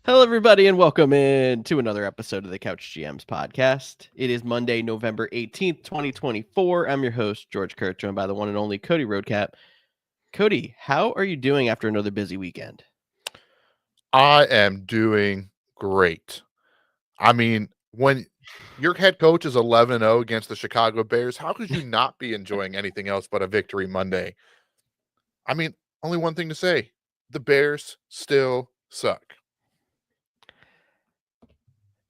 Hello, everybody, and welcome in to another episode of the Couch GMs podcast. It is Monday, November 18th, 2024. I'm your host, George Kurt, joined by the one and only Cody Roadcap. Cody, how are you doing after another busy weekend? I am doing great. I mean, when your head coach is 11-0 against the Chicago Bears, how could you not be enjoying anything else but a victory Monday? I mean, only one thing to say. The Bears still suck.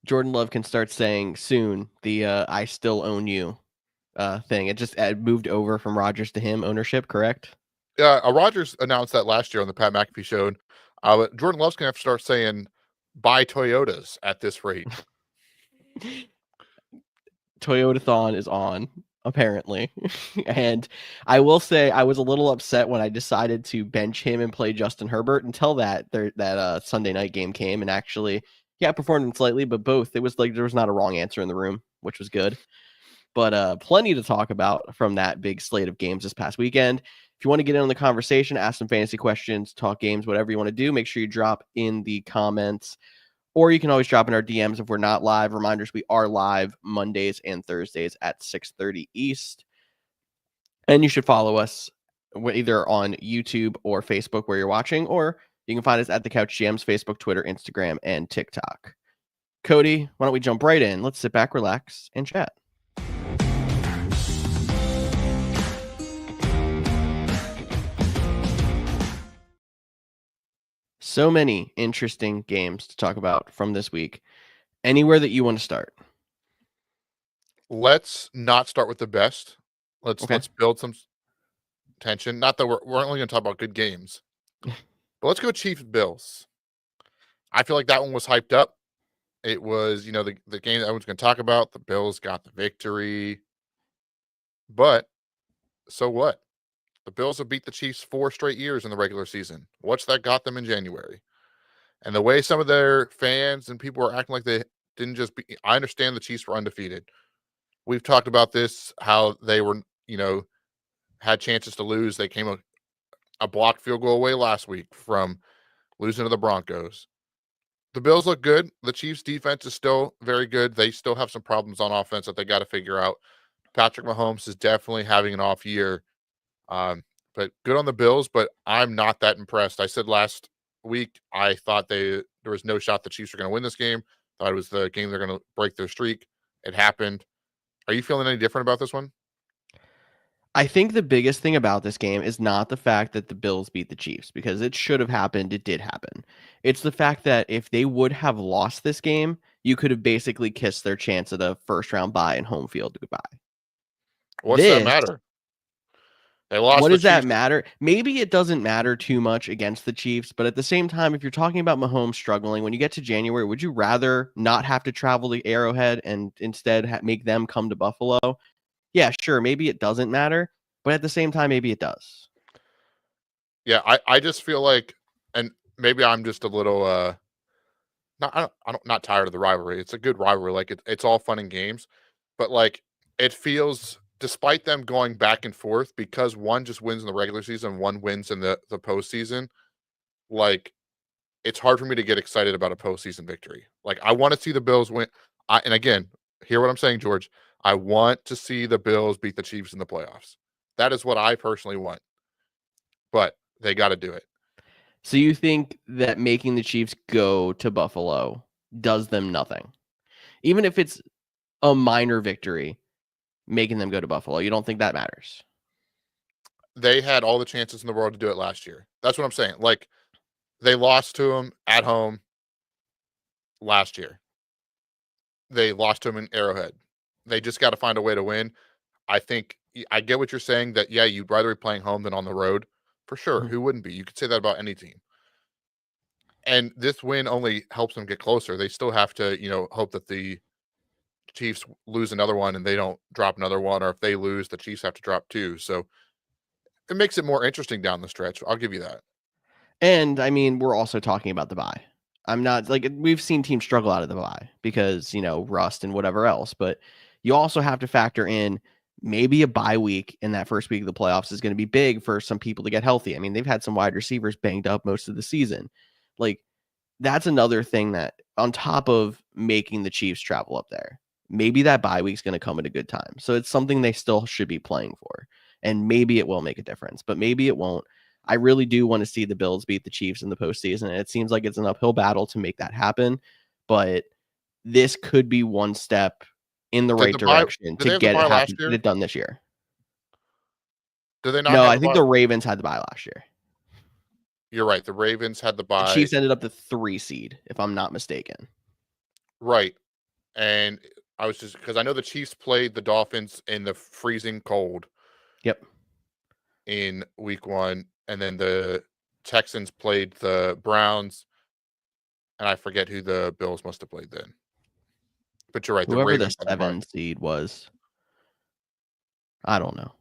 Jordan Love can start saying soon the I still own you thing. It just moved over from Rodgers to him ownership, correct? Yeah, Rodgers announced that last year on the Pat McAfee show. Jordan Love's going to have to start saying, buy Toyotas at this rate. Toyotathon is on, apparently. And I will say I was a little upset when I decided to bench him and play Justin Herbert until that Sunday night game came, and actually I performed slightly, but both, it was like there was not a wrong answer in the room, which was good. But plenty to talk about from that big slate of games this past weekend. If you want to get in on the conversation, ask some fantasy questions, talk games, whatever you want to do, make sure you drop in the comments. Or you can always drop in our DMs if we're not live. Reminders, we are live Mondays and Thursdays at 6:30 East. And you should follow us either on YouTube or Facebook where you're watching, or you can find us at the Couch GMs, Facebook, Twitter, Instagram, and TikTok. Cody, why don't we jump right in? Let's sit back, relax, and chat. So many interesting games to talk about from this week. Anywhere that you want to start? Let's not start with the best. Let's build some tension. Not that we're only going to talk about good games, but let's go Chiefs Bills. I feel like that one was hyped up. It was, the game that everyone's going to talk about. The Bills got the victory. But so what? The Bills have beat the Chiefs 4 straight years in the regular season. What's that got them in January? And the way some of their fans and people are acting like they didn't just be, I understand the Chiefs were undefeated. We've talked about this, how they were, had chances to lose. They came a blocked field goal away last week from losing to the Broncos. The Bills look good. The Chiefs' defense is still very good. They still have some problems on offense that they got to figure out. Patrick Mahomes is definitely having an off year. But good on the Bills, but I'm not that impressed. I said last week I thought there was no shot the Chiefs were going to win this game. Thought it was the game they're going to break their streak. It happened. Are you feeling any different about this one? I think the biggest thing about this game is not the fact that the Bills beat the Chiefs, because it should have happened. It did happen. It's the fact that if they would have lost this game, you could have basically kissed their chance at a first round bye and home field goodbye. What's that matter? They lost. What the does that Chiefs. matter? Maybe it doesn't matter too much against the Chiefs, but at the same time, if you're talking about Mahomes struggling, when you get to January, would you rather not have to travel to Arrowhead and instead make them come to Buffalo? Yeah, sure. Maybe it doesn't matter, but at the same time, maybe it does. Yeah, I just feel like, and maybe I'm just a little not tired of the rivalry. It's a good rivalry. Like it's all fun and games, but like it feels, despite them going back and forth, because one just wins in the regular season, one wins in the postseason. Like it's hard for me to get excited about a postseason victory. Like I want to see the Bills win. And again, hear what I'm saying, George. I want to see the Bills beat the Chiefs in the playoffs. That is what I personally want. But they got to do it. So you think that making the Chiefs go to Buffalo does them nothing? Even if it's a minor victory, making them go to Buffalo, you don't think that matters? They had all the chances in the world to do it last year. That's what I'm saying. Like they lost to them at home last year. They lost to them in Arrowhead. They just got to find a way to win. I think I get what you're saying, that, yeah, you'd rather be playing home than on the road. For sure. Mm-hmm. Who wouldn't be? You could say that about any team. And this win only helps them get closer. They still have to, hope that the Chiefs lose another one and they don't drop another one. Or if they lose, the Chiefs have to drop 2. So it makes it more interesting down the stretch. I'll give you that. And I mean, we're also talking about the bye. I'm not like, we've seen teams struggle out of the bye because, rust and whatever else, but you also have to factor in maybe a bye week in that first week of the playoffs is going to be big for some people to get healthy. I mean, they've had some wide receivers banged up most of the season. Like, that's another thing that on top of making the Chiefs travel up there, maybe that bye week's going to come at a good time. So it's something they still should be playing for. And maybe it will make a difference, but maybe it won't. I really do want to see the Bills beat the Chiefs in the postseason. And it seems like it's an uphill battle to make that happen. But this could be one step in the right direction Did to they have the get it bye last happen, get year? it done this year. Did they not No, have I the think bye? the Ravens had the bye last year. You're right. The Ravens had the The bye. Chiefs ended up the 3 seed, if I'm not mistaken. Right. And I was just because I know the Chiefs played the Dolphins in the freezing cold Yep. in week 1, and then the Texans played the Browns, and I forget who the Bills must have played then. But you're right, the Whoever the Ravens had the bye. 7 seed was, I don't know.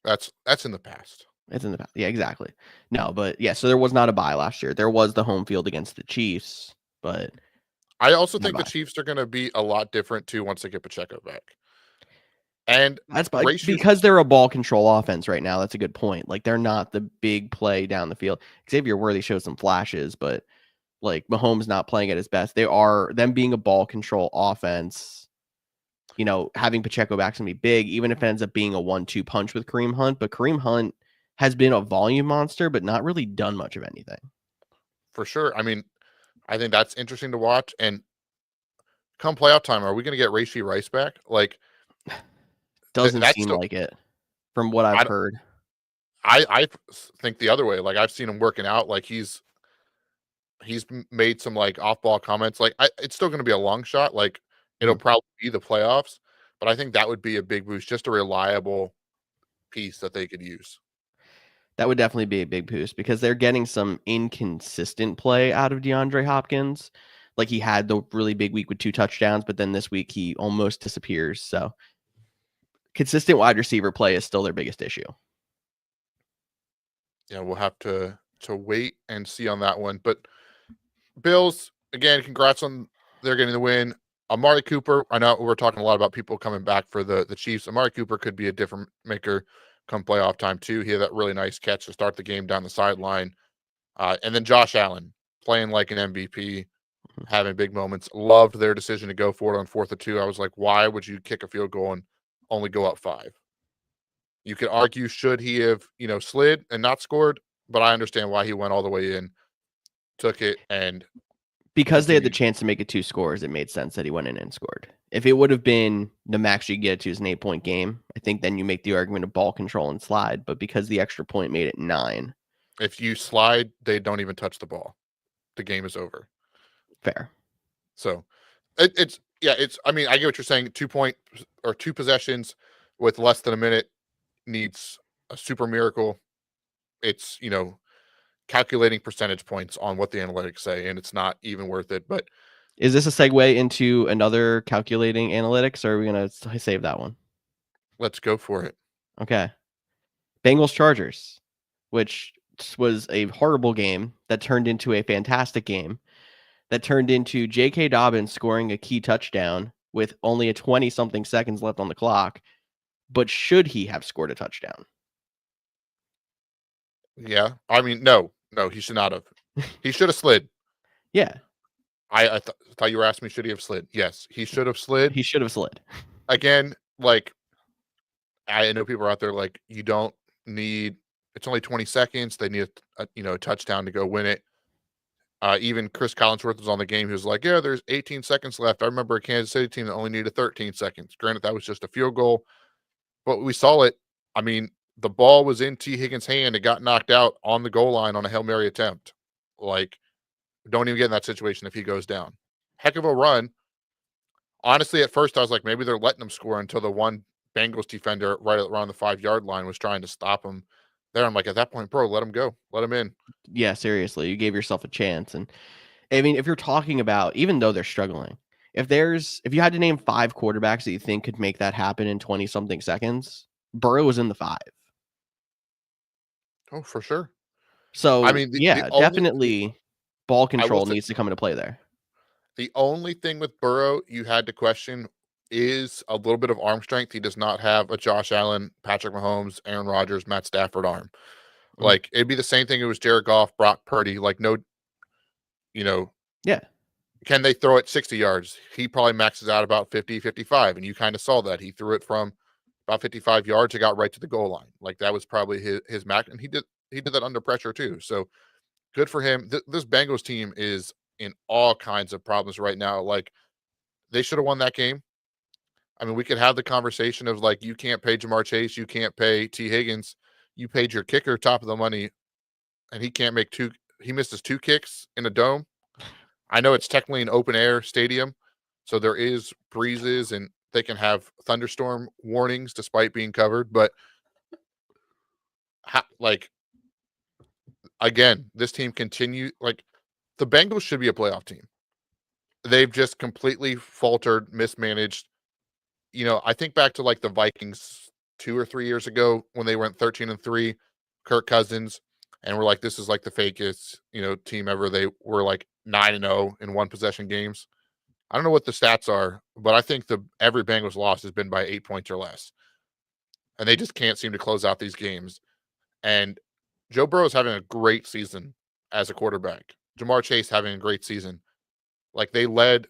That's in the past. It's in the past. Yeah, exactly. No, but yeah, so there was not a bye last year. There was the home field against the Chiefs, but I also not a think the bye. Chiefs are gonna be a lot different too once they get Pacheco back. And That's Rashee because they're a ball control offense right now. That's a good point. Like they're not the big play down the field. Xavier Worthy shows some flashes, but like Mahomes not playing at his best. They are them being a ball control offense. You know, having Pacheco back's gonna be big, even if it ends up being a 1-2 punch with Kareem Hunt. But Kareem Hunt has been a volume monster, but not really done much of anything. for sure. I mean, I think that's interesting to watch. And come playoff time, are we gonna get Rashee Rice back? Like Doesn't that's seem still like it from what I've I heard. I think the other way. Like I've seen him working out. Like he's made some like off ball comments. Like it's still going to be a long shot. Like it'll Mhm. probably be the playoffs, but I think that would be a big boost, just a reliable piece that they could use. That would definitely be a big boost because they're getting some inconsistent play out of DeAndre Hopkins. Like he had the really big week with 2 touchdowns, but then this week he almost disappears. So consistent wide receiver play is still their biggest issue. Yeah, we'll have to wait and see on that one. But Bills again, congrats on they're getting the win. Amari Cooper, I know we're talking a lot about people coming back for the Chiefs. Amari Cooper could be a different maker come playoff time too. He had that really nice catch to start the game down the sideline. And then Josh Allen playing like an MVP, Mhm. having big moments. Loved their decision to go for it on 4th and 2. I was like, why would you kick a field goal and only go up 5? You could argue, should he have, slid and not scored? But I understand why he went all the way in, took it, and Because they had the continued. chance to make it 2 scores, it made sense that he went in and scored. If it would have been the max you get to is an 8-point game, I think then you make the argument of ball control and slide. But because the extra point made it 9, If you slide, they don't even touch the ball. The game is over. fair. So it's. I mean, I get what you're saying. 2 point or 2 possessions with less than a minute needs a super miracle. It's calculating percentage points on what the analytics say, and it's not even worth it. But Is this a segue into another calculating analytics, or are we going to save that one? let's go for it. Okay. Bengals Chargers, which was a horrible game that turned into a fantastic game that turned into J.K. Dobbins scoring a key touchdown with only a 20-something seconds left on the clock. But should he have scored a touchdown? Yeah, I mean, no, he should not have. He should have slid. Yeah, I thought you were asking me, should he have slid? Yes, he should have slid. he should have slid. Again, like I know people are out there like you don't need. It's only 20 seconds. They need a touchdown to go win it. Even Chris Collinsworth was on the game. He was like, "Yeah, there's 18 seconds left." I remember a Kansas City team that only needed 13 seconds. Granted, that was just a field goal, but we saw it. I mean, the ball was in T. Higgins' hand. It got knocked out on the goal line on a Hail Mary attempt. Like, don't even get in that situation if he goes down. Heck of a run. Honestly, at first I was like, maybe they're letting him score until the one Bengals defender right around the 5-yard line was trying to stop him. There, I'm like, at that point, bro, let him go, let him in. Yeah, seriously, you gave yourself a chance. And I mean, if you're talking about, even though they're struggling, if you had to name 5 quarterbacks that you think could make that happen in 20-something seconds, Burrow was in the 5. Oh, for sure. I So mean, the yeah, only definitely ball I will control say needs to come into play there. the only thing with Burrow you had to question is a little bit of arm strength. He does not have a Josh Allen, Patrick Mahomes, Aaron Rodgers, Matt Stafford arm. Mhm. Like it'd be the same thing. It was Jared Goff, Brock Purdy. Like no, Yeah. Can they throw it 60 yards? He probably maxes out about 50, 55. And you kind of saw that. He threw it from about 55 yards. It got right to the goal line. Like that was probably his max. And he did that under pressure too. So good for him. This Bengals team is in all kinds of problems right now. Like they should have won that game. I mean, we could have the conversation of like, you can't pay Jamar Chase, you can't pay T. Higgins. You paid your kicker top of the money, and he can't make two. He missed his 2 kicks in a dome. I know it's technically an open air stadium, so there is breezes and they can have thunderstorm warnings despite being covered. But like again, this team like the Bengals should be a playoff team. They've just completely faltered, mismanaged. I think back to like the Vikings 2 or 3 years ago when they went 13-3, Kirk Cousins, and we're like, this is like the fakest, team ever. They were like 9-0 in one possession games. I don't know what the stats are, but I think every Bengals loss has been by 8 points or less. And they just can't seem to close out these games. And Joe Burrow is having a great season as a quarterback. Jamar Chase having a great season. Like they led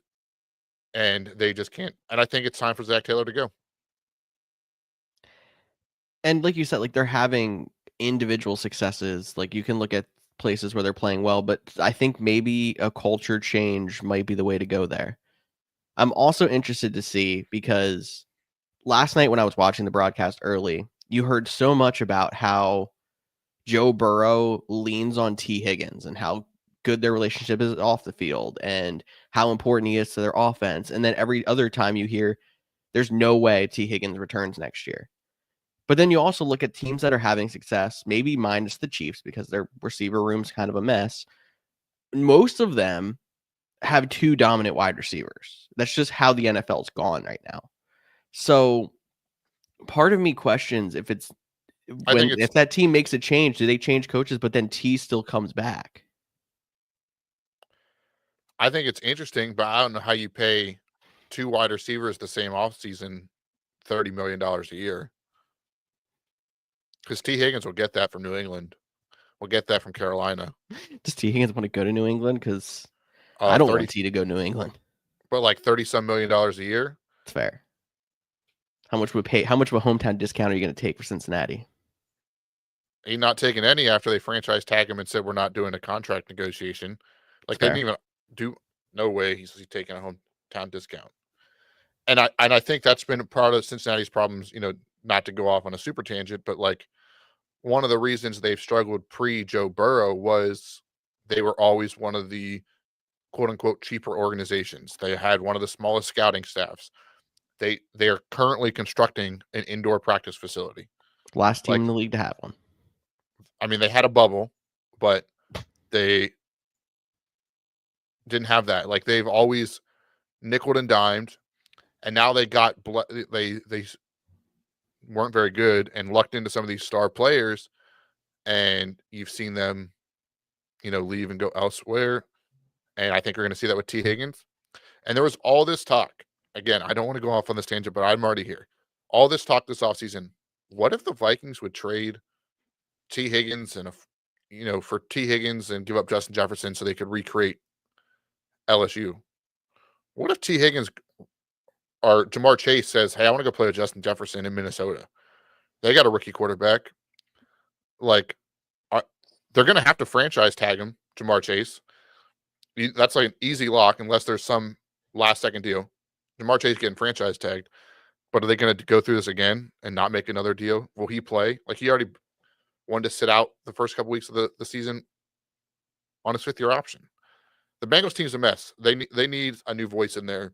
and they just can't. And I think it's time for Zach Taylor to go. And like you said, like they're having individual successes. Like you can look at places where they're playing well, but I think maybe a culture change might be the way to go there. I'm also interested to see because last night when I was watching the broadcast early, you heard so much about how Joe Burrow leans on T. Higgins and how good their relationship is off the field and how important he is to their offense. And then every other time you hear there's no way T. Higgins returns next year. But then you also look at teams that are having success, maybe minus the Chiefs because their receiver room's kind of a mess. Most of them have 2 dominant wide receivers. That's just how the NFL's gone right now. So part of me questions if that team makes a change, do they change coaches, but then T still comes back? I think it's interesting, but I don't know how you pay 2 wide receivers the same offseason $30 million a year. Because T. Higgins will get that from New England. We'll get that from Carolina. Does T. Higgins want to go to New England? Because I don't want T to go to New England. But like $30-some million a year? It's fair. How much of a hometown discount are you going to take for Cincinnati? He's not taking any after they franchise tag him and said we're not doing a contract negotiation. Like they didn't even do. No way he's taking a hometown discount. And I think that's been part of Cincinnati's problems. Not to go off on a super tangent, but like one of the reasons they've struggled pre Joe Burrow was they were always one of the quote unquote cheaper organizations. They had one of the smallest scouting staffs. They are currently constructing an indoor practice facility. Last team in the league to have one. I mean, they had a bubble, but they didn't have that. Like they've always nickeled and dimed, and now they weren't very good and lucked into some of these star players, and you've seen them, leave and go elsewhere. And I think we're going to see that with T. Higgins. And there was all this talk. Again, I don't want to go off on this tangent, but I'm already here. All this talk this offseason. What if the Vikings would trade T. Higgins for T. Higgins and give up Justin Jefferson so they could recreate LSU? What if T. Higgins or Jamar Chase says, "Hey, I want to go play with Justin Jefferson in Minnesota"? They got a rookie quarterback. Like, they're going to have to franchise tag him, Jamar Chase. That's like an easy lock unless there's some last second deal. Jamar Chase getting franchise tagged. But are they going to go through this again and not make another deal? Will he play? Like he already wanted to sit out the first couple weeks of the season on his 5th-year option. The Bengals team's a mess. They need a new voice in there.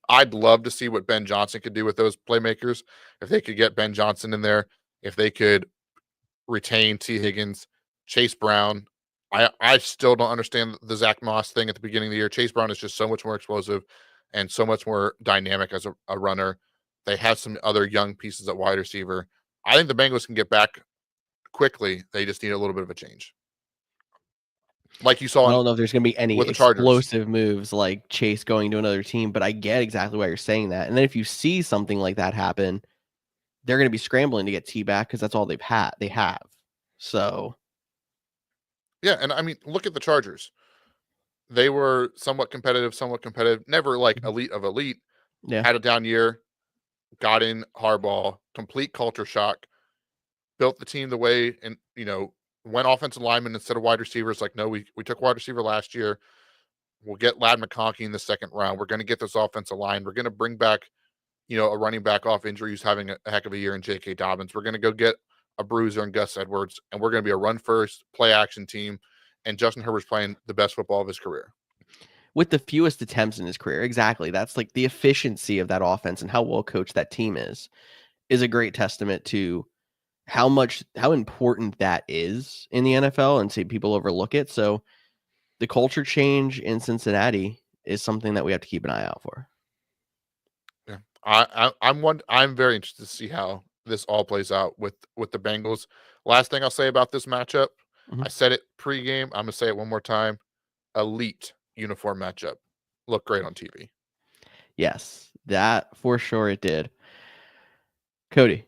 I'd love to see what Ben Johnson could do with those playmakers. If they could get Ben Johnson in there, if they could retain T. Higgins, Chase Brown. I still don't understand the Zach Moss thing at the beginning of the year. Chase Brown is just so much more explosive and so much more dynamic as a runner. They have some other young pieces at wide receiver. I think the Bengals can get back quickly. They just need a little bit of a change. Like you saw. I don't know if there's going to be any explosive moves like Chase going to another team, but I get exactly why you're saying that. And then if you see something like that happen, they're going to be scrambling to get T back because that's all they have. So. Yeah, and I mean, look at the Chargers. they were somewhat competitive, never like elite of elite. Yeah. Had a down year, got in Harbaugh, complete culture shock, built the team the way, and went offensive linemen instead of wide receivers. Like, no, we took wide receiver last year. We'll get Lad McConkey in the second round. We're going to get this offensive line. We're going to bring back, a running back off injury who's having a heck of a year in J.K. Dobbins. We're going to go get a bruiser in Gus Edwards, and we're going to be a run-first, play-action team. And Justin Herbert's playing the best football of his career. With the fewest attempts in his career. Exactly. That's like the efficiency of that offense and how well coached that team is a great testament to how important that is in the NFL, and see people overlook it. So the culture change in Cincinnati is something that we have to keep an eye out for. Yeah, I'm very interested to see how this all plays out with the Bengals. Last thing I'll say about this matchup, I said it pregame. I'm gonna say it one more time. Elite uniform matchup. Look great on TV. Yes, that for sure it did. Cody,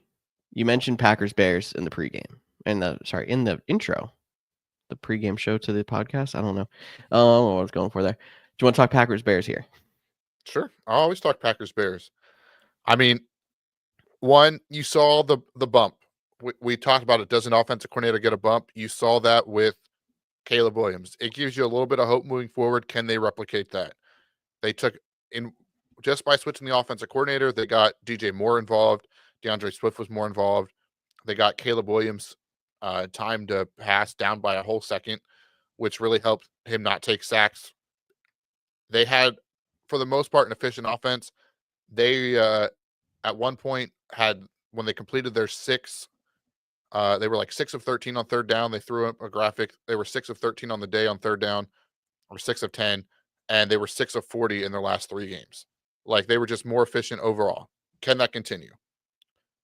you mentioned Packers Bears in the pregame, in the intro, the pregame show to the podcast. I don't know what I was going for there. Do you want to talk Packers Bears here? Sure, I always talk Packers Bears. I mean, one, you saw the bump. We talked about it. Does an offensive coordinator get a bump? You saw that with Caleb Williams. It gives you a little bit of hope moving forward. Can they replicate that? They took in just by switching the offensive coordinator. They got DJ Moore involved. DeAndre Swift was more involved. They got Caleb Williams time to pass down by a whole second, which really helped him not take sacks. They had, for the most part, an efficient offense. They at one point had, when they completed their they were like 6 of 13 on third down. They threw up a graphic. They were 6 of 13 on the day on third down, or 6 of 10, and they were 6 of 40 in their last 3 games. Like, they were just more efficient overall. Can that continue?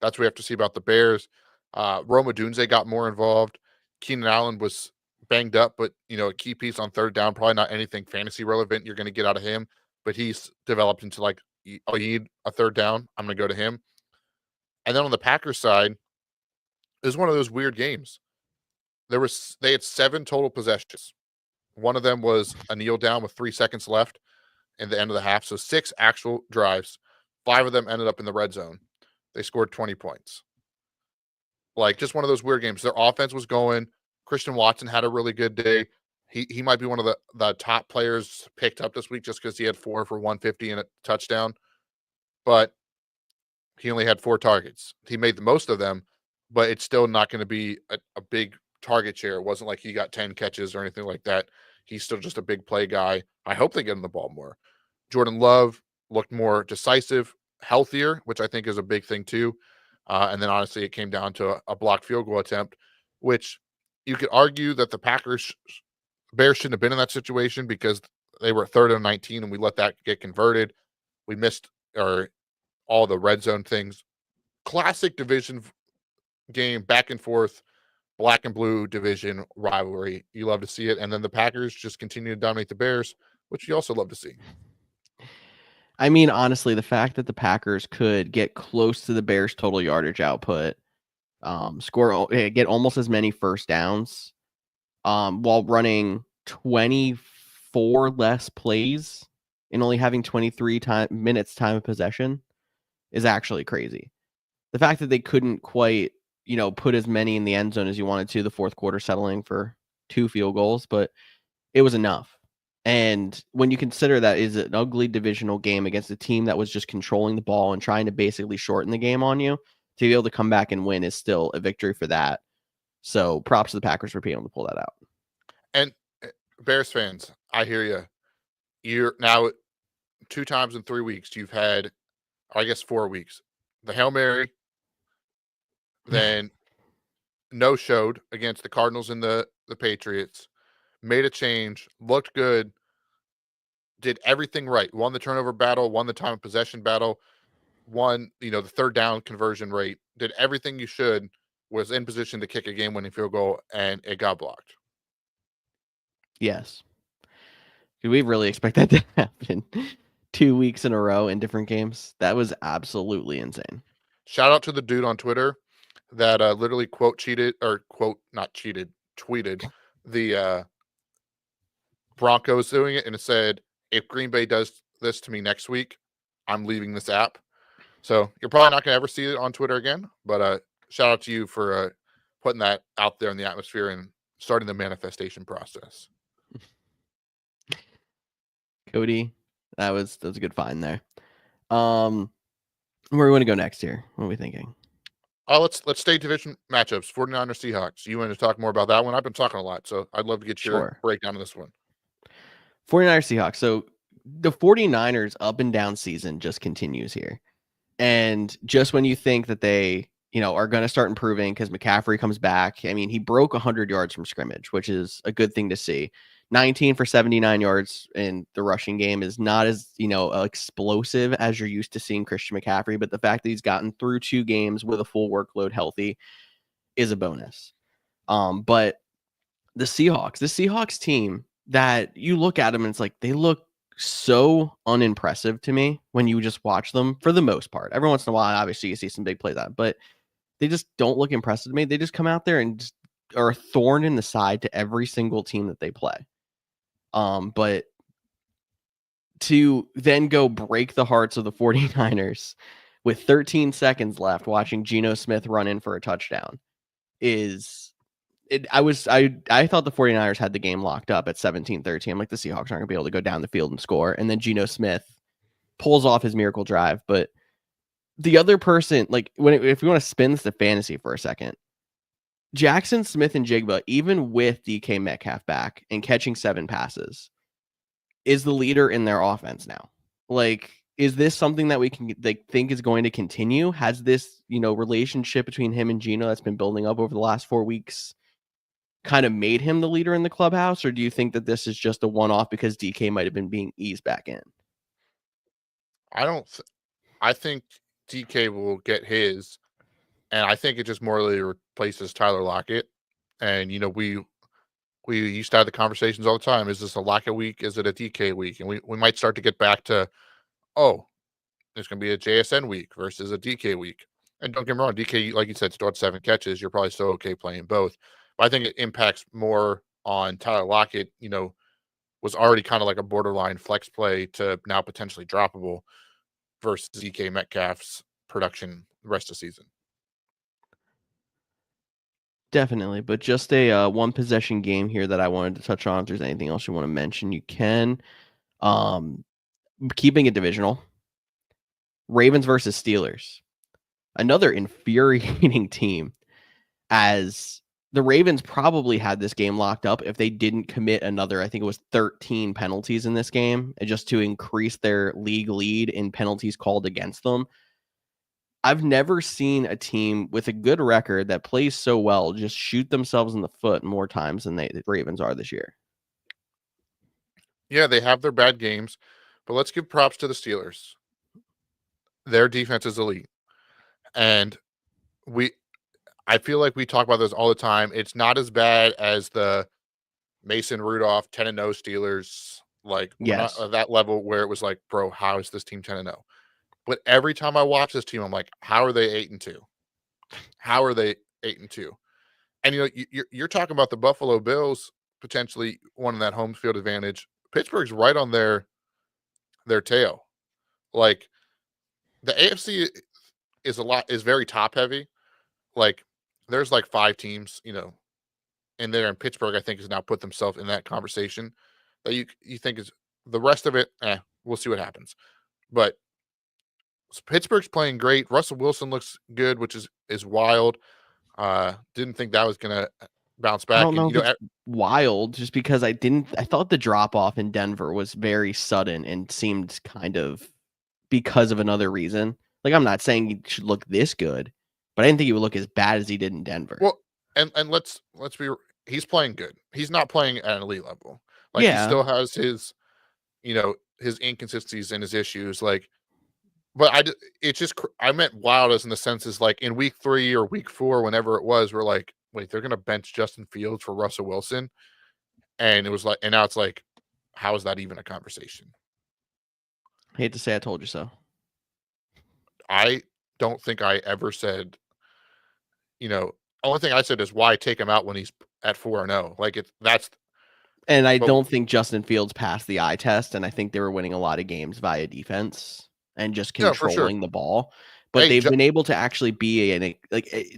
That's what we have to see about the Bears. Rome Odunze got more involved. Keenan Allen was banged up, but a key piece on third down. Probably not anything fantasy relevant you're going to get out of him, but he's developed into like, oh, you need a third down, I'm going to go to him. And then on the Packers side, it was one of those weird games. They had 7 total possessions. One of them was a kneel down with 3 seconds left in the end of the half. So 6 actual drives. 5 of them ended up in the red zone. They scored 20 points. Like, just one of those weird games. Their offense was going. Christian Watson had a really good day. He might be one of the top players picked up this week just because he had 4 for 150 and a touchdown. But he only had 4 targets. He made the most of them, but it's still not going to be a big target share. It wasn't like he got 10 catches or anything like that. He's still just a big play guy. I hope they get him the ball more. Jordan Love looked more decisive, healthier, which I think is a big thing too. And then honestly, it came down to a blocked field goal attempt, which you could argue that the Bears shouldn't have been in that situation because they were 3rd and 19 and we let that get converted. We missed all the red zone things. Classic division game, back and forth, black and blue division rivalry. You love to see it. And then the Packers just continue to dominate the Bears, which you also love to see. I mean, honestly, the fact that the Packers could get close to the Bears' total yardage output, get almost as many first downs, while running 24 less plays and only having 23 minutes time of possession is actually crazy. The fact that they couldn't quite, put as many in the end zone as you wanted to, the fourth quarter settling for 2 field goals, but it was enough. And when you consider that is an ugly divisional game against a team that was just controlling the ball and trying to basically shorten the game on you, to be able to come back and win is still a victory for that. So props to the Packers for being able to pull that out. And Bears fans, I hear you. You're now 2 times in 3 weeks. You've had, I guess, 4 weeks. The Hail Mary, then no-showed against the Cardinals and the Patriots, made a change, looked good, did everything right, won the turnover battle, won the time of possession battle, won, the third down conversion rate, did everything you should, was in position to kick a game-winning field goal, and it got blocked. Yes. Did we really expect that to happen 2 weeks in a row in different games? That was absolutely insane. Shout out to the dude on Twitter that literally tweeted the Broncos doing it, and it said, if Green Bay does this to me next week, I'm leaving this app. So you're probably not going to ever see it on Twitter again. But shout out to you for putting that out there in the atmosphere and starting the manifestation process. Cody, that was a good find there. Where do we want to go next here? What are we thinking? Let's stay division matchups. 49ers Seahawks. You want to talk more about that one? I've been talking a lot, so I'd love to get your breakdown of this one. 49ers Seahawks. So the 49ers up and down season just continues here. And just when you think that they, are going to start improving because McCaffrey comes back. I mean, he broke 100 yards from scrimmage, which is a good thing to see. 19 for 79 yards in the rushing game is not as, explosive as you're used to seeing Christian McCaffrey. But the fact that he's gotten through 2 games with a full workload healthy is a bonus. But the Seahawks team that you look at them and it's like they look so unimpressive to me when you just watch them for the most part. Every once in a while, obviously, you see some big plays out, but they just don't look impressive to me. They just come out there and just are a thorn in the side to every single team that they play. But to then go break the hearts of the 49ers with 13 seconds left watching Geno Smith run in for a touchdown is I thought the 49ers had the game locked up at 17-13. I'm like, the Seahawks aren't going to be able to go down the field and score. And then Geno Smith pulls off his miracle drive. But the other person, like, if you want to spin this to fantasy for a second, Jackson Smith and Jigba, even with DK Metcalf back and catching 7 passes, is the leader in their offense now. Like, is this something that we can think is going to continue? Has this, relationship between him and Geno that's been building up over the last 4 weeks kind of made him the leader in the clubhouse, or do you think that this is just a one-off because DK might have been being eased back in? I think DK will get his, and I think it just morally replaces Tyler Lockett. And we used to have the conversations all the time. Is this a Lockett week? Is it a DK week? And we might start to get back to, there's going to be a JSN week versus a DK week. And don't get me wrong, DK, like you said, still had 7 catches. You're probably still okay playing both. But I think it impacts more on Tyler Lockett, was already kind of like a borderline flex play to now potentially droppable versus DK Metcalf's production the rest of the season. Definitely, but just a one possession game here that I wanted to touch on. If there's anything else you want to mention, you can. Keeping it divisional, Ravens versus Steelers. Another infuriating team, as the Ravens probably had this game locked up if they didn't commit another, I think it was 13 penalties in this game, just to increase their league lead in penalties called against them. I've never seen a team with a good record that plays so well just shoot themselves in the foot more times than the Ravens are this year. Yeah, they have their bad games, but let's give props to the Steelers. Their defense is elite. And I feel like we talk about this all the time. It's not as bad as the Mason Rudolph 10-0 Steelers. Like, we're not at that level where it was like, bro, how is this team 10-0? But every time I watch this team, I'm like, how are they 8-2? How are they 8-2? And you're talking about the Buffalo Bills potentially wanting that home field advantage. Pittsburgh's right on their tail. Like, the AFC is very top heavy. Like, there's like 5 teams, in there, and Pittsburgh I think has now put themselves in that conversation that you think is the rest of it. We'll see what happens. But Pittsburgh's playing great. Russell Wilson looks good, which is wild. Didn't think that was gonna bounce back. I don't know if it's wild, just because I thought the drop off in Denver was very sudden and seemed kind of because of another reason. Like, I'm not saying he should look this good, but I didn't think he would look as bad as he did in Denver. Well, and let's be, he's playing good. He's not playing at an elite level. Like, he still has his, his inconsistencies and his issues. Like, but I meant wild as in the sense is like in week 3 or week 4, whenever it was, we're like, wait, they're going to bench Justin Fields for Russell Wilson. And it was like, and now it's like, how is that even a conversation? I hate to say I told you so. I don't think I ever said, only thing I said is why take him out when he's at 4-0. Like, And I But don't think Justin Fields passed the eye test, and I think they were winning a lot of games via defense and just no, for sure. controlling the ball. But Hey, they've been able to actually be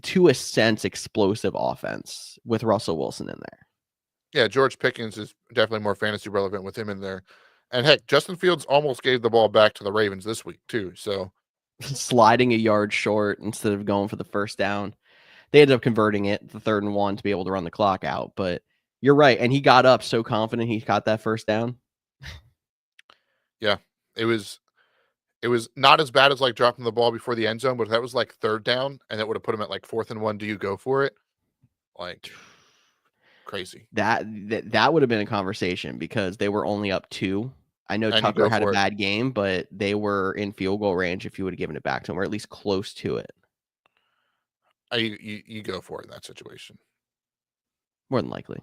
to a sense, explosive offense with Russell Wilson in there. yeah, George Pickens is definitely more fantasy relevant with him in there. And heck, Justin Fields almost gave the ball back to the Ravens this week too. So Sliding a yard short instead of going for the first down. They ended up converting it, the 3rd and 1, to be able to run the clock out. But you're right. And he got up so confident he got that first down. yeah, it was not as bad as like dropping the ball before the end zone, but if that was like 3rd down and that would have put him at like 4th and 1, do you go for it? Like crazy. That would have been a conversation because they were only up 2. I know And you Tucker go had a for it. bad game, but they were in field goal range if you would have given it back to him, or at least close to it. You go for it in that situation. More than likely.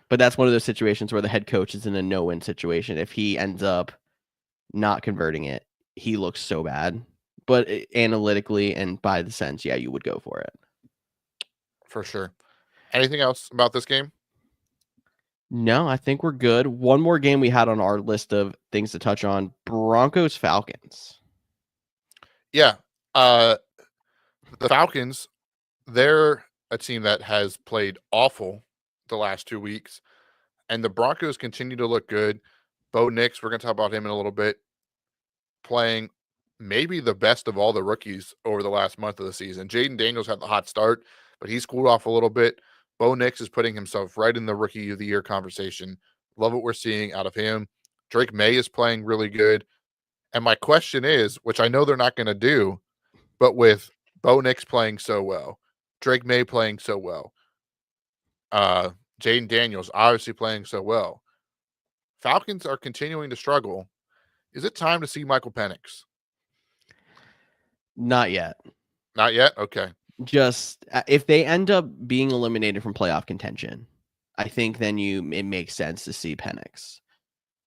But that's one of those situations where the head coach is in a no-win situation. If he ends up not converting it, he looks so bad. But analytically and by the sense, yeah, you would go for it. For sure. Anything else about this game? No, I think we're good. One more game we had on our list of things to touch on, Broncos Falcons. Yeah. The Falcons, they're a team that has played awful the last 2 weeks, and the Broncos continue to look good. Bo Nix, we're going to talk about him in a little bit, playing maybe the best of all the rookies over the last month of the season. Jaden Daniels had the hot start, but he's cooled off a little bit. Bo Nix is putting himself right in the rookie of the year conversation. Love what we're seeing out of him. Drake May is playing really good. And my question is, which I know they're not going to do, but with Bo Nix playing so well, Drake May playing so well, Jaden Daniels obviously playing so well, Falcons are continuing to struggle. Is it time to see Michael Penix? Not yet. Not yet? Okay. Just if they end up being eliminated from playoff contention, I think then it makes sense to see Penix.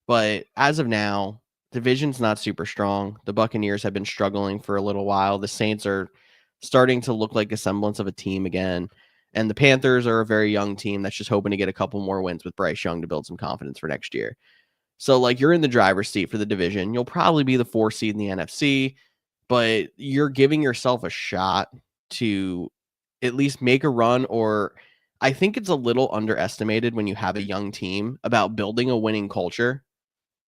But as of now, division's not super strong. The Buccaneers have been struggling for a little while. The Saints are starting to look like a semblance of a team again. And the Panthers are a very young team that's just hoping to get a couple more wins with Bryce Young to build some confidence for next year. So, like, you're in the driver's seat for the division. You'll probably be the 4 seed in the NFC, but you're giving yourself a shot to at least make a run. Or I think it's a little underestimated when you have a young team about building a winning culture,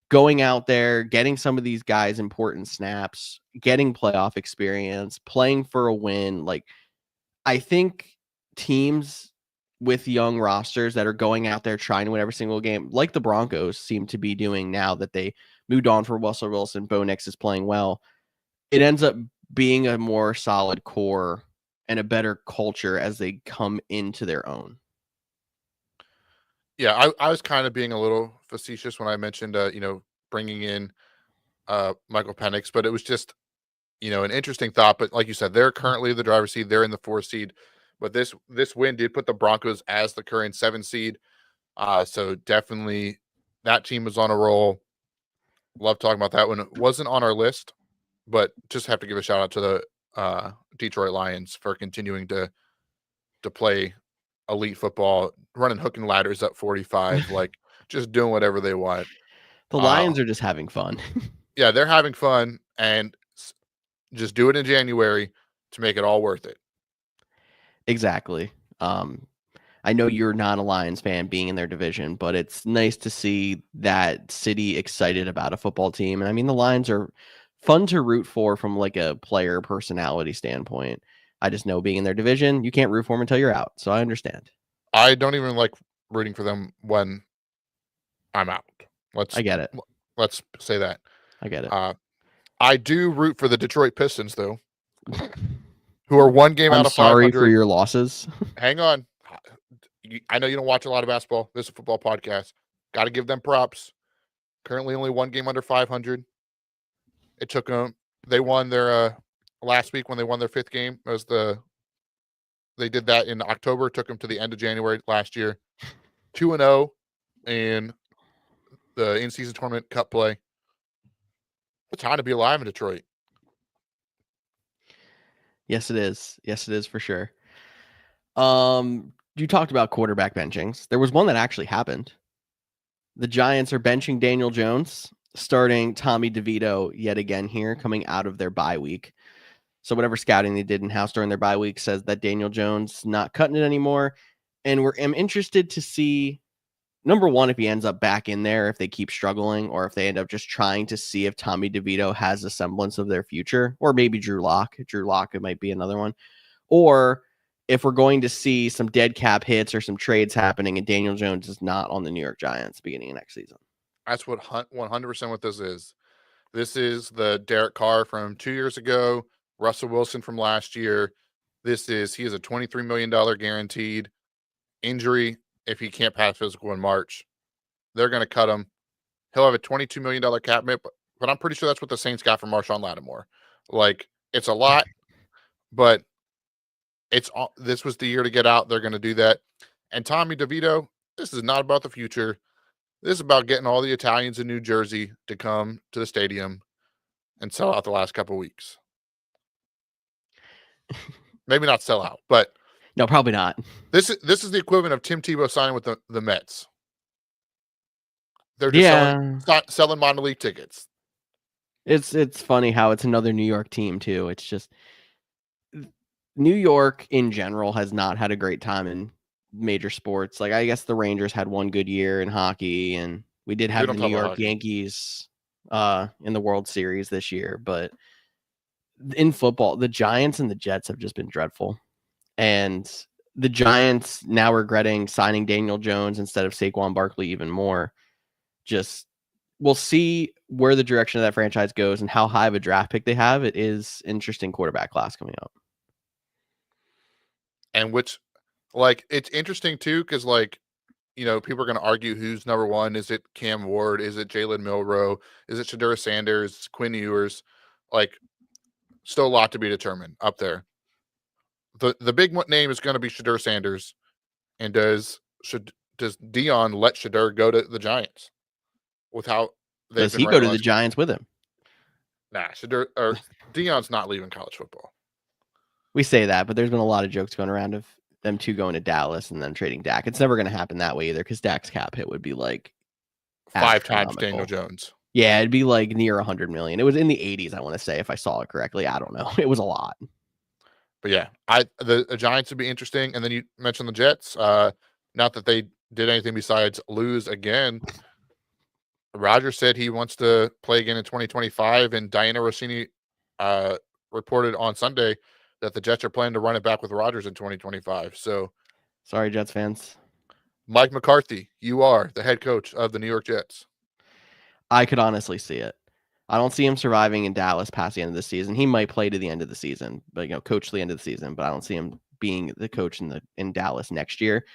going out there, getting some of these guys important snaps, getting playoff experience, playing for a win. Like, I think teams with young rosters that are going out there trying to win every single game, like the Broncos seem to be doing now that they moved on for Russell Wilson, Bo Nix is playing well, it ends up being a more solid core and a better culture as they come into their own. Yeah, I was kind of being a little facetious when I mentioned, bringing in Michael Penix, but it was just, an interesting thought. But like you said, they're currently the driver's seed. They're in the 4 seed, but this win did put the Broncos as the current 7 seed. So definitely that team was on a roll. Love talking about that one. It wasn't on our list, but just have to give a shout out to the Detroit Lions for continuing to play elite football, running hook and ladders up 45, like just doing whatever they want. The Lions are just having fun. Yeah, they're having fun, and just do it in January to make it all worth it. Exactly. I know you're not a Lions fan being in their division, but it's nice to see that city excited about a football team. And I mean, the Lions are fun to root for from like a player personality standpoint. I just know being in their division, you can't root for them until you're out. So I understand. I don't even like rooting for them when I'm out. I get it. Let's say that. I get it. I do root for the Detroit Pistons, though, who are one game I'm out of sorry 500. for your losses. Hang on. I know you don't watch a lot of basketball. This is a football podcast. Got to give them props. Currently only one game under 500. It took them. They won their last week when they won their 5th game. They did that in October. Took them to the end of January last year. 2-0 in the in-season tournament cup play. It's time to be alive in Detroit. Yes, it is. Yes, it is for sure. You talked about quarterback benchings. There was one that actually happened. The Giants are benching Daniel Jones, starting Tommy DeVito yet again here, coming out of their bye week. So whatever scouting they did in house during their bye week says that Daniel Jones not cutting it anymore. And I'm interested to see, number one, if he ends up back in there, if they keep struggling, or if they end up just trying to see if Tommy DeVito has a semblance of their future, or maybe Drew Lock. Drew Lock, it might be another one. Or if we're going to see some dead cap hits or some trades happening and Daniel Jones is not on the New York Giants beginning of next season. That's what 100% what this is. This is the Derek Carr from 2 years ago, Russell Wilson from last year. He is a $23 million guaranteed injury if he can't pass physical in March. They're going to cut him. He'll have a $22 million cap hit, but I'm pretty sure that's what the Saints got from Marshawn Lattimore. Like, it's a lot, but this was the year to get out. They're going to do that. And Tommy DeVito, this is not about the future. This is about getting all the Italians in New Jersey to come to the stadium and sell out the last couple of weeks. Maybe not sell out, but no, probably not. This is the equivalent of Tim Tebow signing with the Mets. They're just selling minor league tickets. It's funny how it's another New York team too. It's just New York in general has not had a great time in major sports. Like, I guess the Rangers had one good year in hockey, and we did have the New York Yankees in the World Series this year. But in football, the Giants and the Jets have just been dreadful. And the Giants now regretting signing Daniel Jones instead of Saquon Barkley even more. Just, we'll see where the direction of that franchise goes and how high of a draft pick they have. It is interesting quarterback class coming up. And which, like, it's interesting too, because, like, you know, people are going to argue who's number one. Is it Cam Ward? Is it Jalen Milroe? Is it Shedeur Sanders? Quinn Ewers? Like, still a lot to be determined up there. The big name is going to be Shedeur Sanders. And does Dion let Shedeur go to the Giants? Does he go to the Giants with him? Nah, Dion's not leaving college football. We say that, but there's been a lot of jokes going around of them two going to Dallas and then trading Dak. It's never going to happen that way either, because Dak's cap hit would be like 5 times Daniel Jones. Yeah, it'd be like near 100 million. It was in the 80s, I want to say, if I saw it correctly. I don't know. It was a lot. But yeah, the Giants would be interesting. And then you mentioned the Jets. Not that they did anything besides lose again. Rodgers said he wants to play again in 2025, and Diana Rossini reported on Sunday that the Jets are planning to run it back with Rodgers in 2025. So, sorry, Jets fans. Mike McCarthy, you are the head coach of the New York Jets. I could honestly see it. I don't see him surviving in Dallas past the end of the season. He might play to the end of the season, but coach to the end of the season. But I don't see him being the coach in Dallas next year.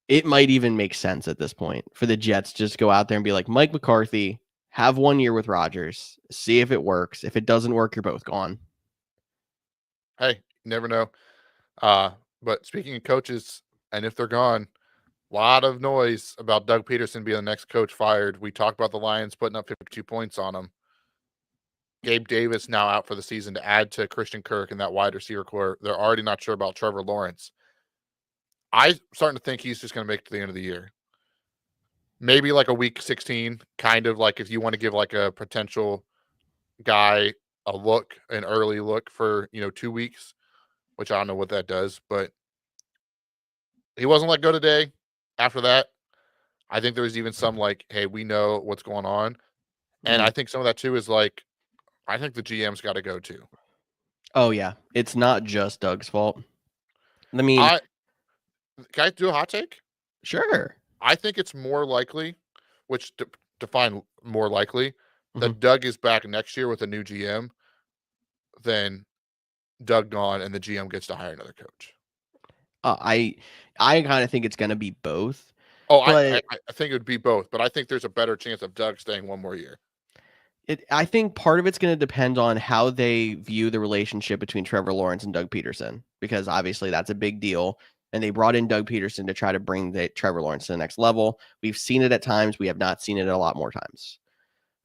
It might even make sense at this point for the Jets just go out there and be like, Mike McCarthy, have 1 year with Rodgers, see if it works. If it doesn't work, you're both gone. Hey, you never know. But speaking of coaches, and if they're gone, a lot of noise about Doug Peterson being the next coach fired. We talked about the Lions putting up 52 points on them. Gabe Davis now out for the season to add to Christian Kirk and that wide receiver core. They're already not sure about Trevor Lawrence. I'm starting to think he's just going to make it to the end of the year. Maybe like a week 16, kind of like if you want to give like a potential guy an early look for, 2 weeks, which I don't know what that does, but he wasn't let go today. After that, I think there was even some like, hey, we know what's going on. And I think some of that too is like, I think the GM's got to go too. Oh, yeah. It's not just Doug's fault. I mean, can I do a hot take? Sure. I think it's more likely, which define more likely, that Doug is back next year with a new GM than Doug gone and the GM gets to hire another coach. I kind of think it's going to be both. Oh, I think it would be both, but I think there's a better chance of Doug staying 1 more year. I think part of it's going to depend on how they view the relationship between Trevor Lawrence and Doug Peterson, because obviously that's a big deal. And they brought in Doug Peterson to try to bring Trevor Lawrence to the next level. We've seen it at times. We have not seen it a lot more times.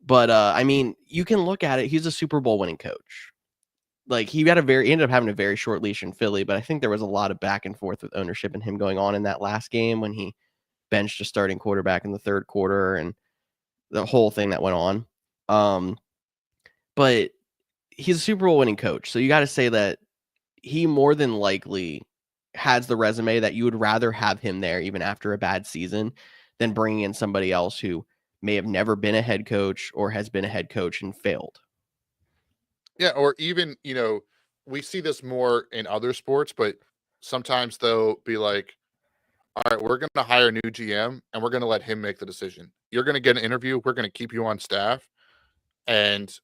But, I mean, you can look at it. He's a Super Bowl winning coach. Like, he ended up having a very short leash in Philly, but I think there was a lot of back and forth with ownership and him going on in that last game when he benched a starting quarterback in the third quarter and the whole thing that went on. But he's a Super Bowl winning coach. So you got to say that he more than likely has the resume that you would rather have him there even after a bad season than bringing in somebody else who may have never been a head coach or has been a head coach and failed. Yeah, or even, we see this more in other sports, but sometimes they'll be like, all right, we're going to hire a new GM and we're going to let him make the decision. You're going to get an interview. We're going to keep you on staff. And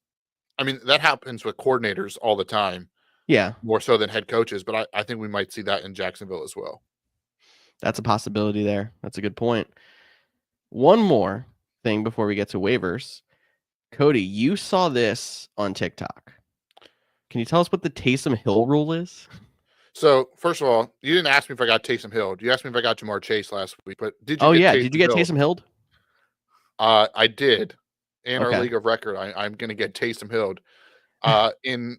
I mean, that happens with coordinators all the time. Yeah. More so than head coaches. But I think we might see that in Jacksonville as well. That's a possibility there. That's a good point. One more thing before we get to waivers. Cody, you saw this on TikTok. Can you tell us what the Taysom Hill rule is? So, first of all, you didn't ask me if I got Taysom Hill. You asked me if I got Jamar Chase last week, but did you get Taysom Did you get Hill? Taysom Hill? I did. In our Okay. league of record, I'm going to get Taysom Hill. In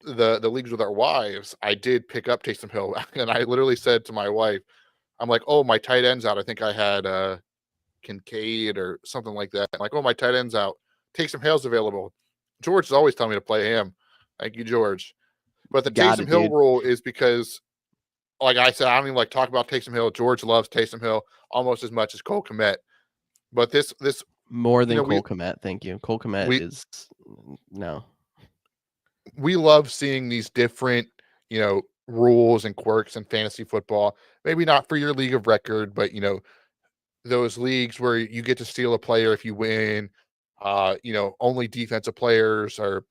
the leagues with our wives, I did pick up Taysom Hill, and I literally said to my wife, I'm like, oh, my tight end's out. I think I had Kincaid or something like that. I'm like, oh, my tight end's out. Taysom Hill's available. George is always telling me to play him. Thank you, George. But the Taysom Hill rule is because, like I said, I don't even like talk about Taysom Hill. George loves Taysom Hill almost as much as Cole Kmet. But this more than Cole Kmet. Thank you. Cole Kmet is no. We love seeing these different, rules and quirks in fantasy football. Maybe not for your league of record, but those leagues where you get to steal a player if you win. Only defensive players, or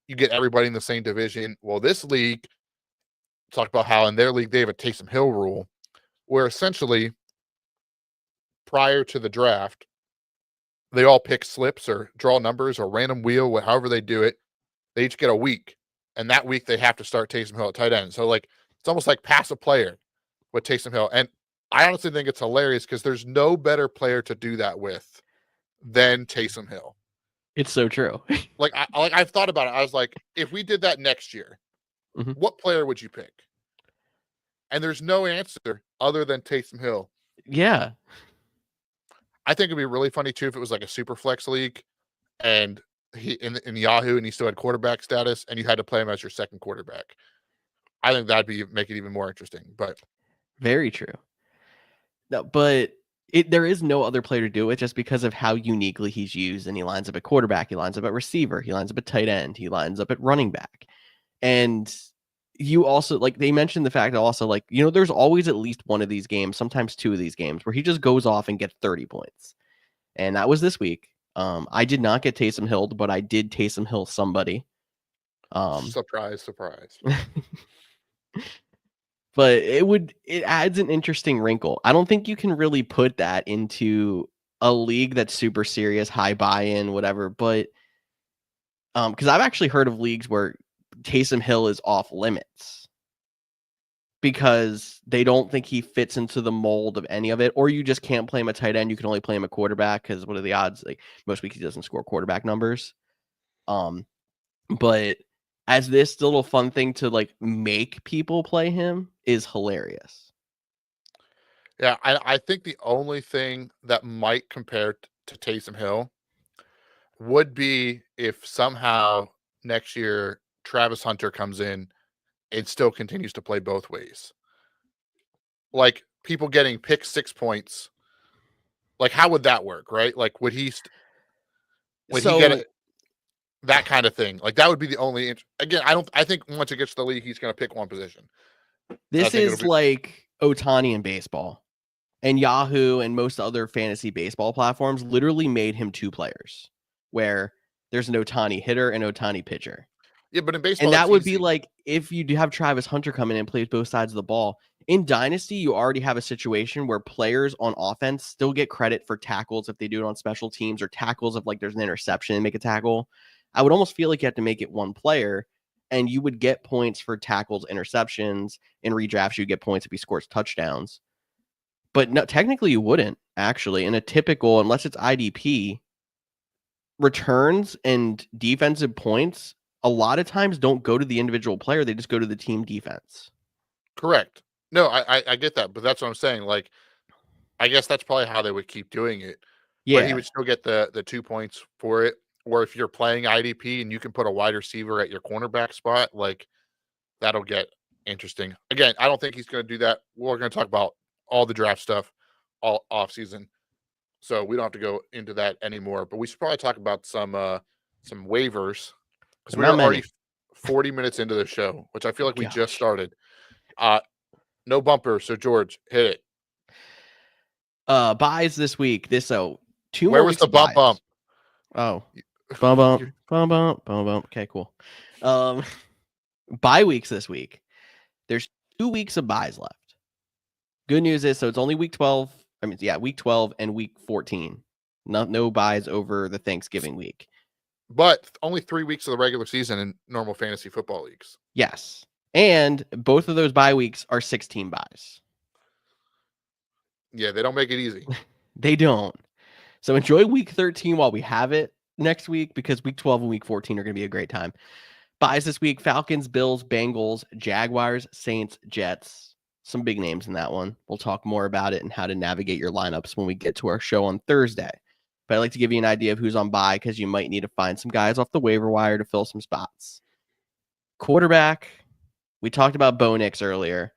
you get everybody in the same division. Well, this league talked about how in their league they have a Taysom Hill rule, where essentially prior to the draft, they all pick slips or draw numbers or random wheel, however they do it. They each get a week, and that week they have to start Taysom Hill at tight end. So, like, it's almost like pass a player with Taysom Hill. And I honestly think it's hilarious because there's no better player to do that with than Taysom Hill. It's so true. I've thought about it. I was like, if we did that next year, what player would you pick? And there's no answer other than Taysom Hill. Yeah. I think it'd be really funny too if it was like a super flex league and he in Yahoo and he still had quarterback status and you had to play him as your second quarterback. I think that'd make it even more interesting. But very true. No, but there is no other player to do it just because of how uniquely he's used. And he lines up at quarterback, he lines up at receiver, he lines up at tight end, he lines up at running back. And you also, like, they mentioned the fact that also, like, there's always at least one of these games, sometimes two of these games, where he just goes off and gets 30 points. And that was this week. I did not get Taysom Hill, but I did Taysom Hill somebody. Surprise. But it adds an interesting wrinkle. I don't think you can really put that into a league that's super serious, high buy-in, whatever. But because I've actually heard of leagues where Taysom Hill is off limits because they don't think he fits into the mold of any of it, or you just can't play him a tight end. You can only play him a quarterback because what are the odds? Like most weeks he doesn't score quarterback numbers. But as this little fun thing to like make people play him is hilarious. Yeah, I think the only thing that might compare to Taysom Hill would be if somehow next year Travis Hunter comes in and still continues to play both ways. Like people getting picked 6 points. Like how would that work, right? Like would he get it? That kind of thing. Like that would be the only again, I think once it gets to the league, he's gonna pick one position. This is like Ohtani in baseball. And Yahoo and most other fantasy baseball platforms literally made him two players where there's an Ohtani hitter and Ohtani pitcher. Yeah, but in baseball, and that would be like if you do have Travis Hunter come in and plays both sides of the ball. In Dynasty, you already have a situation where players on offense still get credit for tackles if they do it on special teams, or tackles if like there's an interception and make a tackle. I would almost feel like you have to make it one player, and you would get points for tackles, interceptions. In redrafts, you get points if he scores touchdowns. But no, technically you wouldn't, actually. In a typical, unless it's IDP, returns and defensive points a lot of times don't go to the individual player. They just go to the team defense. Correct. No, I get that. But that's what I'm saying. Like, I guess that's probably how they would keep doing it. But he Yeah. would still get the 2 points for it. Or if you're playing IDP and you can put a wide receiver at your cornerback spot, like that'll get interesting. Again, I don't think he's going to do that. We're going to talk about all the draft stuff all off season, so we don't have to go into that anymore. But we should probably talk about some waivers because But we not are already many. 40 minutes into the show, which I feel like we just Gosh. started. No bumper, so George, hit it. Buys this week. 2 Where more was weeks the of buys. bump? Oh. Bum bump. Bum bump. Bum bump. Okay, cool. Bye weeks this week. There's 2 weeks of buys left. Good news is, so it's only week 12. Week 12 and week 14. No buys over the Thanksgiving week. But only 3 weeks of the regular season in normal fantasy football leagues. Yes. And both of those bye weeks are 16 buys. Yeah, they don't make it easy. They don't. So enjoy week 13 while we have it next week, because week 12 and week 14 are going to be a great time. Buys this week: Falcons, Bills, Bengals, Jaguars, Saints, Jets. Some big names in that one. We'll talk more about it and how to navigate your lineups when we get to our show on Thursday. But I'd like to give you an idea of who's on bye, because you might need to find some guys off the waiver wire to fill some spots. Quarterback, we talked about Bo Nix earlier.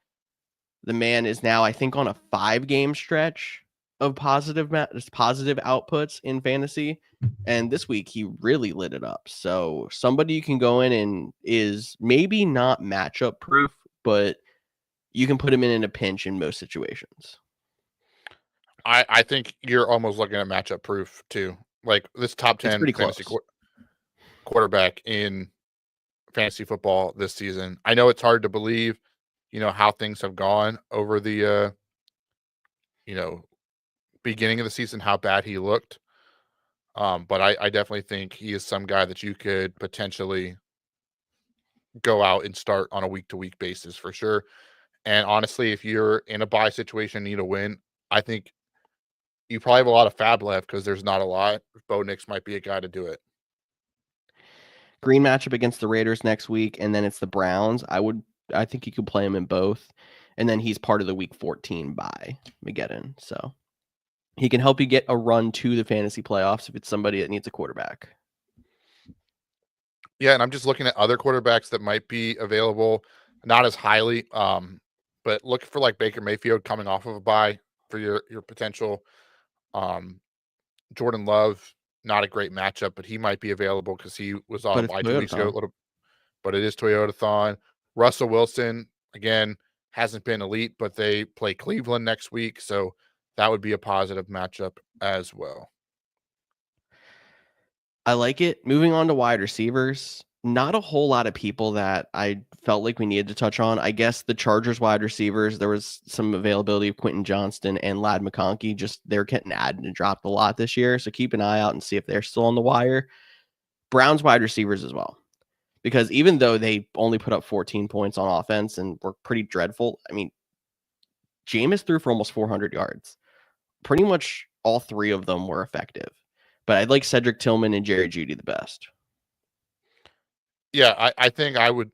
The man is now, I think, on a 5-game stretch of positive outputs in fantasy. And this week he really lit it up. So somebody you can go in and is maybe not matchup proof, but you can put him in a pinch in most situations. I think you're almost looking at matchup proof too. Like this top 10 fantasy quarterback in fantasy football this season. I know it's hard to believe, how things have gone over the beginning of the season, how bad he looked. But I definitely think he is some guy that you could potentially go out and start on a week-to-week basis for sure. And honestly, if you're in a buy situation, need a win, I think you probably have a lot of fab left because there's not a lot. Bo Nix might be a guy to do it. Green matchup against the Raiders next week, and then it's the Browns. I think you could play him in both. And then he's part of the week 14 bye, Mageddon. So he can help you get a run to the fantasy playoffs if it's somebody that needs a quarterback. Yeah, and I'm just looking at other quarterbacks that might be available, not as highly, but look for like Baker Mayfield coming off of a bye for your potential. Jordan Love, not a great matchup, but he might be available because he was on a bye 2 weeks ago. But it is Toyota-thon. Russell Wilson, again, hasn't been elite, but they play Cleveland next week, so that would be a positive matchup as well. I like it. Moving on to wide receivers, not a whole lot of people that I felt like we needed to touch on. I guess the Chargers wide receivers, there was some availability of Quentin Johnston and Ladd McConkey. Just they're getting added and dropped a lot this year, so keep an eye out and see if they're still on the wire. Browns wide receivers as well, because even though they only put up 14 points on offense and were pretty dreadful, I mean, Jameis threw for almost 400 yards. Pretty much all 3 of them were effective. But I'd like Cedric Tillman and Jerry Jeudy the best. Yeah, I think I would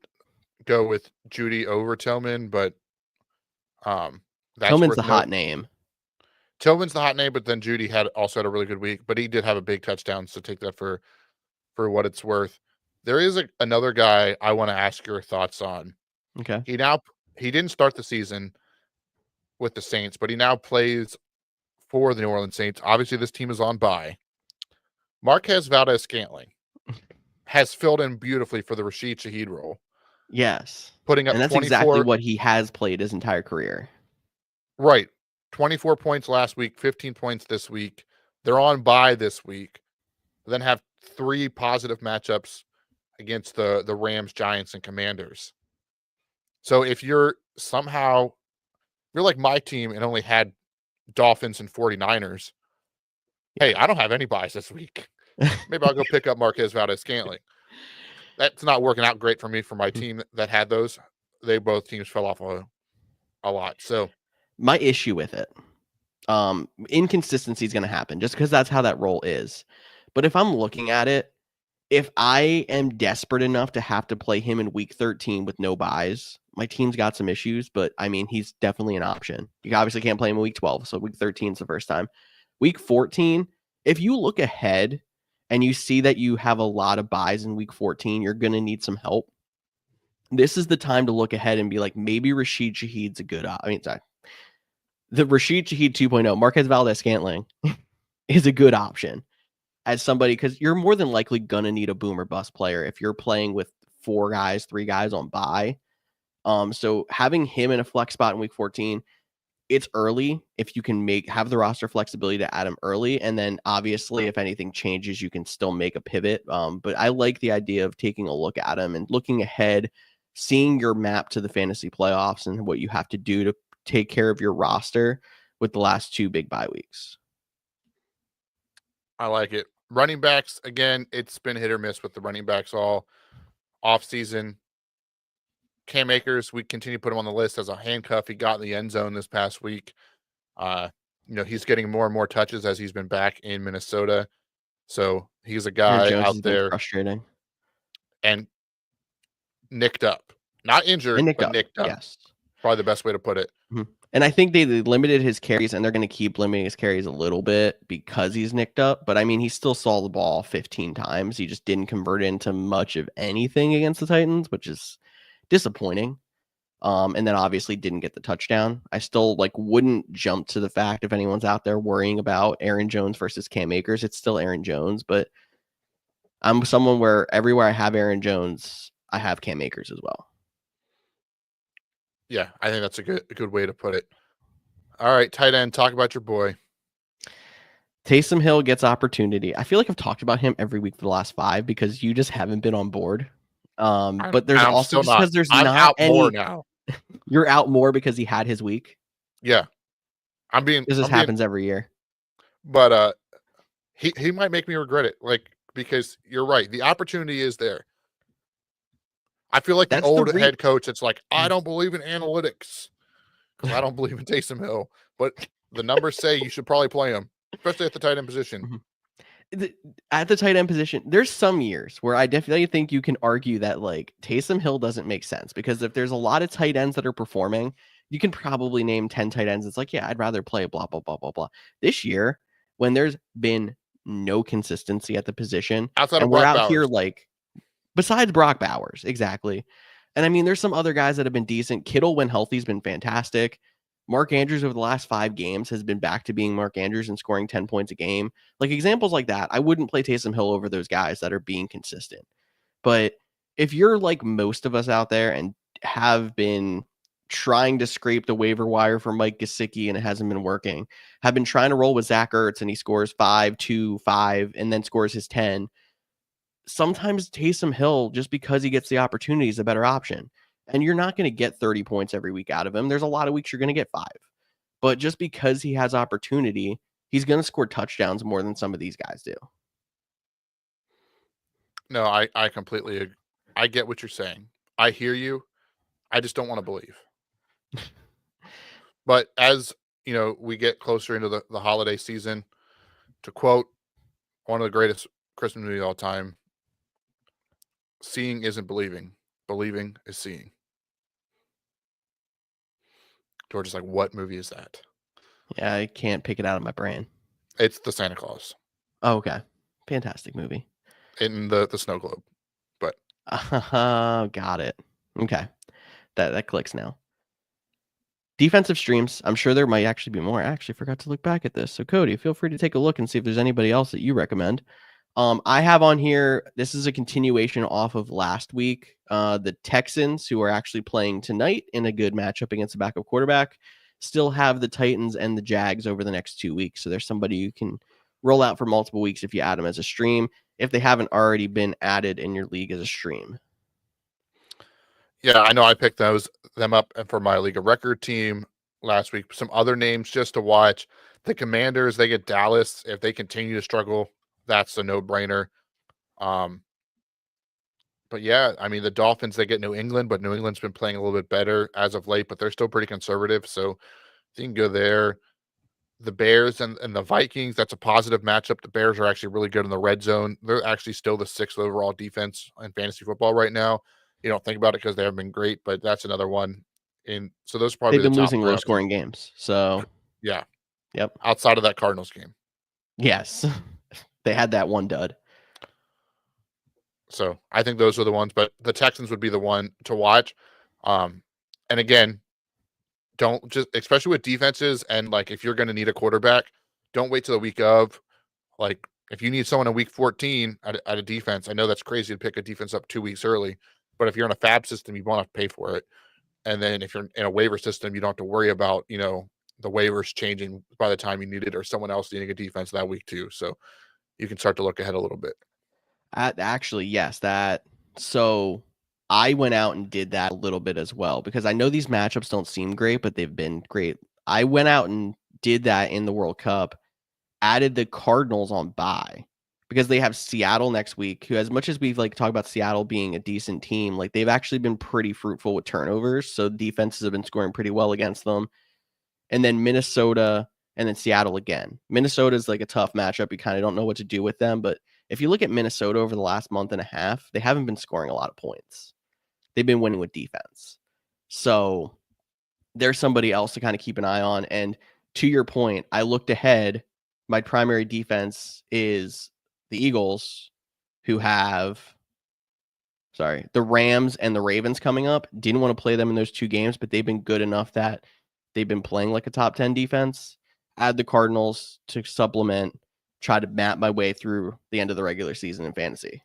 go with Jeudy over Tillman, but that's Tillman's the hot name. Tillman's the hot name, but then Jeudy also had a really good week, but he did have a big touchdown, so take that for what it's worth. There is another guy I want to ask your thoughts on. Okay. He didn't start the season with the Saints, but he now plays for the New Orleans Saints. Obviously, this team is on bye. Marquez Valdes-Scantling has filled in beautifully for the Rashid Shaheed role. Yes. Putting up and that's 24, exactly what he has played his entire career. Right. 24 points last week, 15 points this week. They're on bye this week. Then have 3 positive matchups against the Rams, Giants, and Commanders. So if you're like my team and only had Dolphins and 49ers, hey, I don't have any buys this week. Maybe I'll go pick up Marquez Valdes-Scantling. That's not working out great for me for my team that had those. Both teams fell off a lot. So my issue with it, inconsistency is going to happen just because that's how that role is. But if I'm looking at it, if I am desperate enough to have to play him in week 13 with no buys, my team's got some issues, but I mean, he's definitely an option. You obviously can't play him in week 12, so week 13 is the first time. Week 14, if you look ahead and you see that you have a lot of buys in week 14, you're going to need some help. This is the time to look ahead and be like, maybe Rashid Shaheed's a good the Rashid Shaheed 2.0, Marquez Valdes-Scantling is a good option as somebody, because you're more than likely going to need a boom or bust player if you're playing with 3 guys on bye. So having him in a flex spot in week 14, it's early. If you can have the roster flexibility to add him early, and then obviously if anything changes, you can still make a pivot. But I like the idea of taking a look at him and looking ahead, seeing your map to the fantasy playoffs and what you have to do to take care of your roster with the last 2 big bye weeks. I like it. Running backs, again, it's been hit or miss with the running backs all off season. Cam Akers, we continue to put him on the list as a handcuff. He got in the end zone this past week. He's getting more and more touches as he's been back in Minnesota. So he's a guy Jones out has been there frustrating and nicked up. Not injured, but nicked up. Yes. Probably the best way to put it. Mm-hmm. And I think they limited his carries, and they're going to keep limiting his carries a little bit because he's nicked up. But I mean, he still saw the ball 15 times. He just didn't convert into much of anything against the Titans, which is disappointing. And then obviously didn't get the touchdown. I still wouldn't jump to the fact if anyone's out there worrying about Aaron Jones versus Cam Akers. It's still Aaron Jones, but I'm someone where everywhere I have Aaron Jones, I have Cam Akers as well. Yeah, I think that's a good way to put it. All right, tight end, talk about your boy. Taysom Hill gets opportunity. I feel like I've talked about him every week for the last 5 because you just haven't been on board. But there's also just because there's I'm not out any. More now. You're out more because he had his week. Yeah, This happens every year. But he might make me regret it, because you're right. The opportunity is there. I feel like the old head coach. It's like, I don't believe in analytics because I don't believe in Taysom Hill, but the numbers say you should probably play him, especially at the tight end position. At the tight end position, there's some years where I definitely think you can argue that Taysom Hill doesn't make sense, because if there's a lot of tight ends that are performing, you can probably name 10 tight ends. It's like, yeah, I'd rather play blah, blah, blah, blah, blah. This year, when there's been no consistency at the position, outside of we're Brock out Bowers. here besides Brock Bowers, exactly. And I mean, there's some other guys that have been decent. Kittle, when healthy, has been fantastic. Mark Andrews over the last 5 games has been back to being Mark Andrews and scoring 10 points a game. Examples like that, I wouldn't play Taysom Hill over those guys that are being consistent. But if you're like most of us out there and have been trying to scrape the waiver wire for Mike Gesicki and it hasn't been working, have been trying to roll with Zach Ertz and he scores 5, 2, 5, and then scores his 10, sometimes Taysom Hill, just because he gets the opportunity, is a better option. And you're not going to get 30 points every week out of him. There's a lot of weeks you're going to get 5. But just because he has opportunity, he's going to score touchdowns more than some of these guys do. No, I completely agree. I get what you're saying. I hear you. I just don't want to believe. But as we get closer into the holiday season, to quote one of the greatest Christmas movies of all time, seeing isn't believing. Believing is seeing. George is like, what movie is that? Yeah, I can't pick it out of my brain. It's the Santa Claus. Oh, okay. Fantastic movie. In the snow globe. But got it. Okay. That clicks now. Defensive streams. I'm sure there might actually be more. I actually forgot to look back at this. So Cody, feel free to take a look and see if there's anybody else that you recommend. I have on here, this is a continuation off of last week. The Texans, who are actually playing tonight in a good matchup against a backup quarterback, still have the Titans and the Jags over the next 2 weeks. So there's somebody you can roll out for multiple weeks if you add them as a stream, if they haven't already been added in your league as a stream. Yeah, I know I picked them up for my league of record team last week. Some other names just to watch. The Commanders, they get Dallas. If they continue to struggle, that's a no-brainer. But yeah, I mean, the Dolphins, they get New England, but New England's been playing a little bit better as of late, but they're still pretty conservative. So you can go there. the Bears and the Vikings, that's a positive matchup. The Bears are actually really good in the red zone. They're actually still the 6th overall defense in fantasy football right now. You don't think about it because they haven't been great, but that's another one. So those are probably They've the been top losing 3 low options. scoring games. So, Yeah. yep. Outside of that Cardinals game. Yes. They had that one dud. So I think those are the ones, but the Texans would be the one to watch. And again, don't just, especially with defenses and like if you're going to need a quarterback, don't wait till the week of. Like if you need someone in week 14 at a defense, I know that's crazy to pick a defense up 2 weeks early, but if you're in a fab system, you won't have to pay for it. And then if you're in a waiver system, you don't have to worry about, the waivers changing by the time you need it or someone else needing a defense that week too. So you can start to look ahead a little bit. Actually, yes, so I went out and did that a little bit as well because I know these matchups don't seem great, but they've been great. I went out and did that in the World Cup, added the Cardinals on bye because they have Seattle next week, who, as much as we've talked about Seattle being a decent team, they've actually been pretty fruitful with turnovers. So defenses have been scoring pretty well against them. And then Minnesota and then Seattle again. Minnesota is a tough matchup. You kind of don't know what to do with them. But if you look at Minnesota over the last month and a half, they haven't been scoring a lot of points. They've been winning with defense. So there's somebody else to kind of keep an eye on. And to your point, I looked ahead. My primary defense is the Eagles, who have the Rams and the Ravens coming up. Didn't want to play them in those 2 games, but they've been good enough that they've been playing like a top 10 defense. Add the Cardinals to supplement, try to map my way through the end of the regular season in fantasy.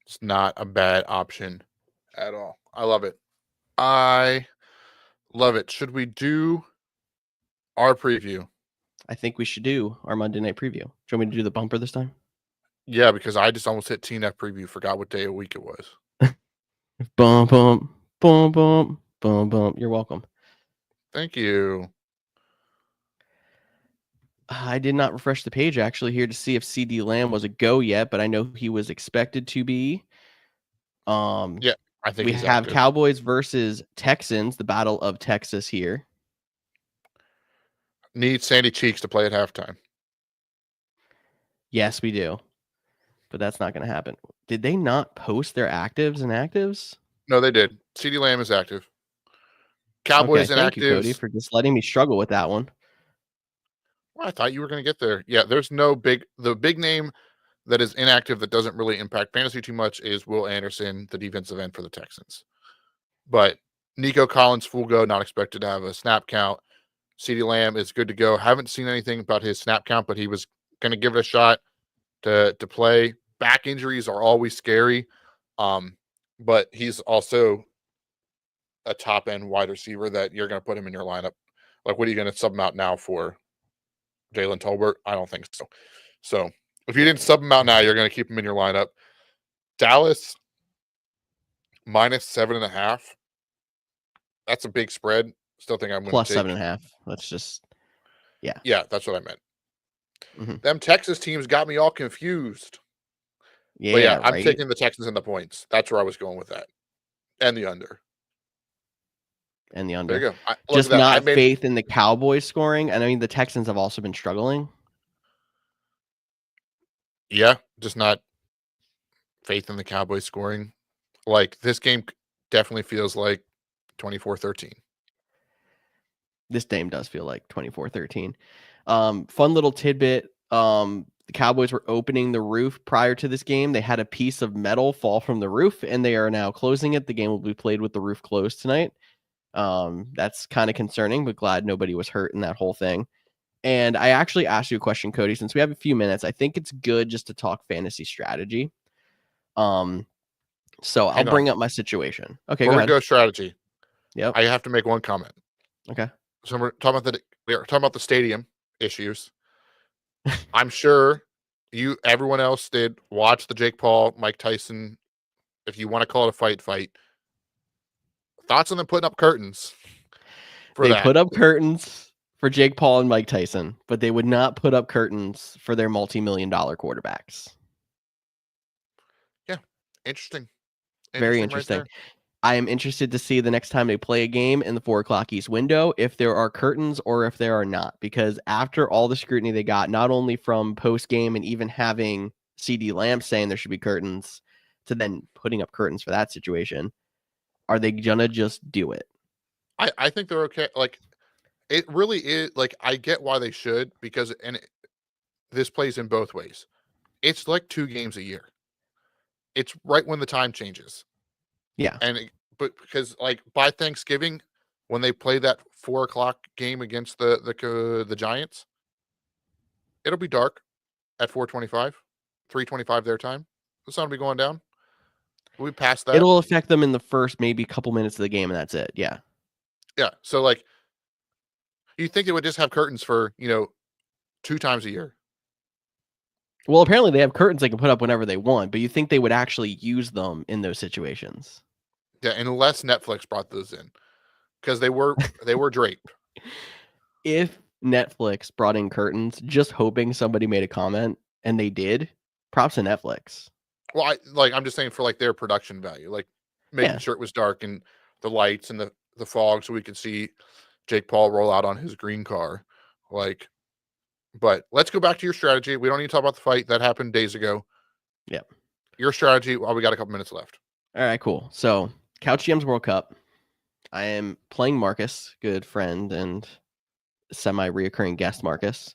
It's not a bad option at all. I love it. I love it. Should we do our preview? I think we should do our Monday night preview. Do you want me to do the bumper this time? Yeah, because I just almost hit TNF preview. Forgot what day of week it was. Bum, bum, bum, bum, bum, bum. You're welcome. Thank you. I did not refresh the page actually here to see if CD Lamb was a go yet, but I know he was expected to be. Yeah, I think we he's have active. Cowboys versus Texans, the Battle of Texas here. Need Sandy Cheeks to play at halftime. Yes, we do. But that's not going to happen. Did they not post their actives and actives? No, they did. CD Lamb is active. Cowboys okay, thank you, Cody, for just letting me struggle with that one. Well, I thought you were going to get there. Yeah, there's the big name that is inactive that doesn't really impact fantasy too much is Will Anderson, the defensive end for the Texans. But Nico Collins, full go, not expected to have a snap count. CeeDee Lamb is good to go. Haven't seen anything about his snap count, but he was going to give it a shot to play. Back injuries are always scary, but he's also a top end wide receiver that you're going to put him in your lineup. Like, what are you going to sub him out now for? Jalen Tolbert? I don't think so. So if you didn't sub him out now, you're going to keep him in your lineup. Dallas -7.5. That's a big spread. Still think I'm going to take +7.5. Let's just, yeah. Yeah, that's what I meant. Mm-hmm. Them Texas teams got me all confused. Yeah, but yeah, right? I'm taking the Texans and the points. That's where I was going with that. And the under. And the under. There you go. Just not faith in the Cowboys scoring. And I mean, the Texans have also been struggling. Yeah, just not faith in the Cowboys scoring. Like, this game definitely feels like 24-13. This game does feel like 24-13. Fun little tidbit. The Cowboys were opening the roof prior to this game. They had a piece of metal fall from the roof, and they are now closing it. The game will be played with the roof closed tonight. That's kind of concerning, but glad nobody was hurt in that whole thing. And I actually asked you a question, Cody, since we have a few minutes. I think it's good just to talk fantasy strategy. So I'll bring up my situation. Okay, Before go ahead. we go strategy, yep. I have to make one comment. Okay. So we're talking about the stadium issues. I'm sure everyone else did watch the Jake Paul, Mike Tyson. If you want to call it a fight. Thoughts on them putting up curtains? They put up curtains for Jake Paul and Mike Tyson, but they would not put up curtains for their multi-million-dollar quarterbacks. Yeah, interesting. Very interesting. I am interested to see the next time they play a game in the 4 o'clock East window, if there are curtains or if there are not. Because after all the scrutiny they got, not only from post game and even having CD Lamb saying there should be curtains, to then putting up curtains for that situation, are they gonna just do it? I think they're okay. Like, it really is. Like, I get why they should, because this plays in both ways. It's like 2 games a year. It's right when the time changes. Yeah. But because, like, by Thanksgiving, when they play that 4 o'clock game against the Giants, it'll be dark at 4:25, 3:25 their time. The sun will be going down. We passed that. It'll affect them in the first maybe couple minutes of the game, and that's it. Yeah. Yeah. So, like, you think they would just have curtains for 2 times a year? Well, apparently they have curtains they can put up whenever they want, but you think they would actually use them in those situations? Yeah, unless Netflix brought those in, because they were draped. If Netflix brought in curtains, just hoping somebody made a comment, and they did, props to Netflix. Well, I'm just saying for, like, their production value, like, making Yeah. sure it was dark and the lights and the fog so we could see Jake Paul roll out on his green car. Like, but let's go back to your strategy. We don't need to talk about the fight. That happened days ago. Yep. Your strategy, well, we got a couple minutes left. All right, cool. So, Couch GM's World Cup. I am playing Marcus, good friend and semi-reoccurring guest Marcus.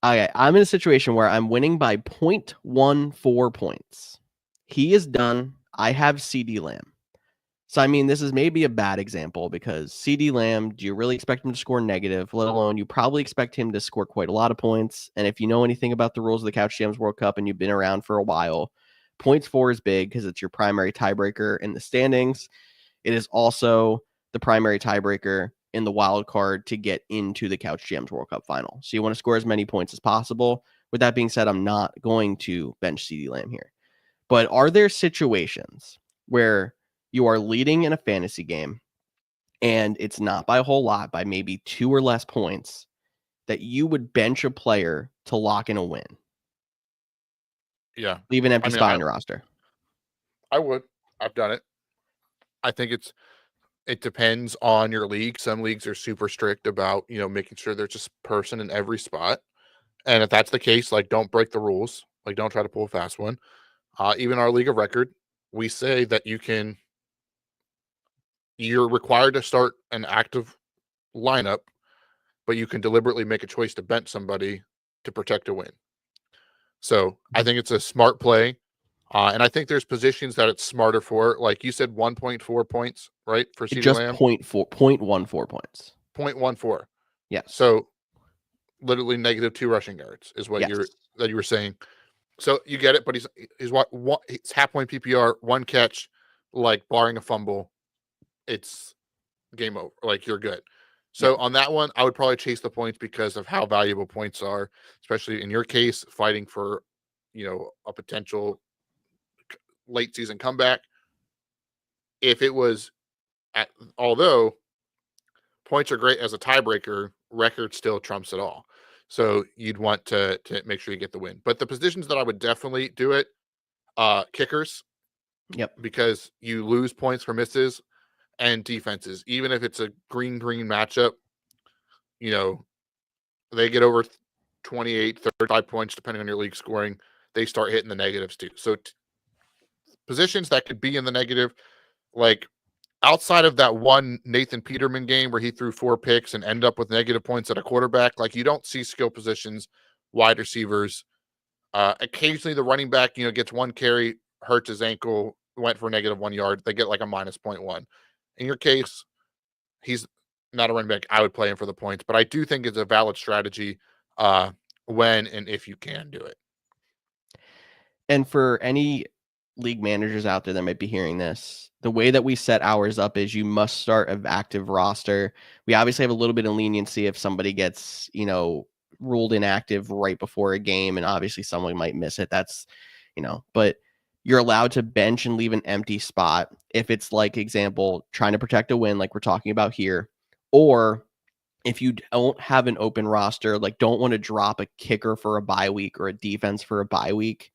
I'm in a situation where I'm winning by 0.14 points. He is done. I have CD Lamb. So, I mean, this is maybe a bad example because CD Lamb, do you really expect him to score negative? Let alone you probably expect him to score quite a lot of points. And if you know anything about the rules of the Couch GM's World Cup and you've been around for a while, 0.4 is big because it's your primary tiebreaker in the standings. It is also the primary tiebreaker in the wild card to get into the Couch GM's World Cup final. So you want to score as many points as possible. With that being said, I'm not going to bench CD Lamb here. But are there situations where you are leading in a fantasy game and it's not by a whole lot, by maybe 2 or less points, that you would bench a player to lock in a win? Yeah. Leave an empty I mean, spot on your roster. I would. I've done it. I think it depends on your league. Some leagues are super strict about, making sure there's just a person in every spot. And if that's the case, like, don't break the rules. Like, don't try to pull a fast one. Even our league of record, we say that you're required to start an active lineup, but you can deliberately make a choice to bench somebody to protect a win. So I think it's a smart play. And I think there's positions that it's smarter for. Like you said, 1.4 points, right? For CeeDee Just Lamb. 0.14 points. 0.14. Yes. So literally -2 rushing yards is what Yes. you were saying. So you get it, but he's half point PPR, 1 catch, like, barring a fumble, it's game over. Like, you're good. So on that one, I would probably chase the points because of how valuable points are, especially in your case, fighting for, a potential late season comeback. If it was although points are great as a tiebreaker, record still trumps it all. So you'd want to make sure you get the win. But the positions that I would definitely do it, kickers. Yep. Because you lose points for misses, and defenses. Even if it's a green matchup, they get over 28, 35 points, depending on your league scoring, they start hitting the negatives too. So positions that could be in the negative, like outside of that one Nathan Peterman game where he threw 4 picks and end up with negative points at a quarterback, like, you don't see skill positions, wide receivers. Occasionally the running back, gets 1 carry, hurts his ankle, went for -1 yard. They get like a -0.1. In your case, he's not a running back. I would play him for the points, but I do think it's a valid strategy when and if you can do it. And for any league managers out there that might be hearing this, the way that we set ours up is you must start an active roster. We obviously have a little bit of leniency if somebody gets, ruled inactive right before a game, and obviously someone might miss it. That's, but you're allowed to bench and leave an empty spot if it's, like, example, trying to protect a win like we're talking about here, or if you don't have an open roster, like, don't want to drop a kicker for a bye week or a defense for a bye week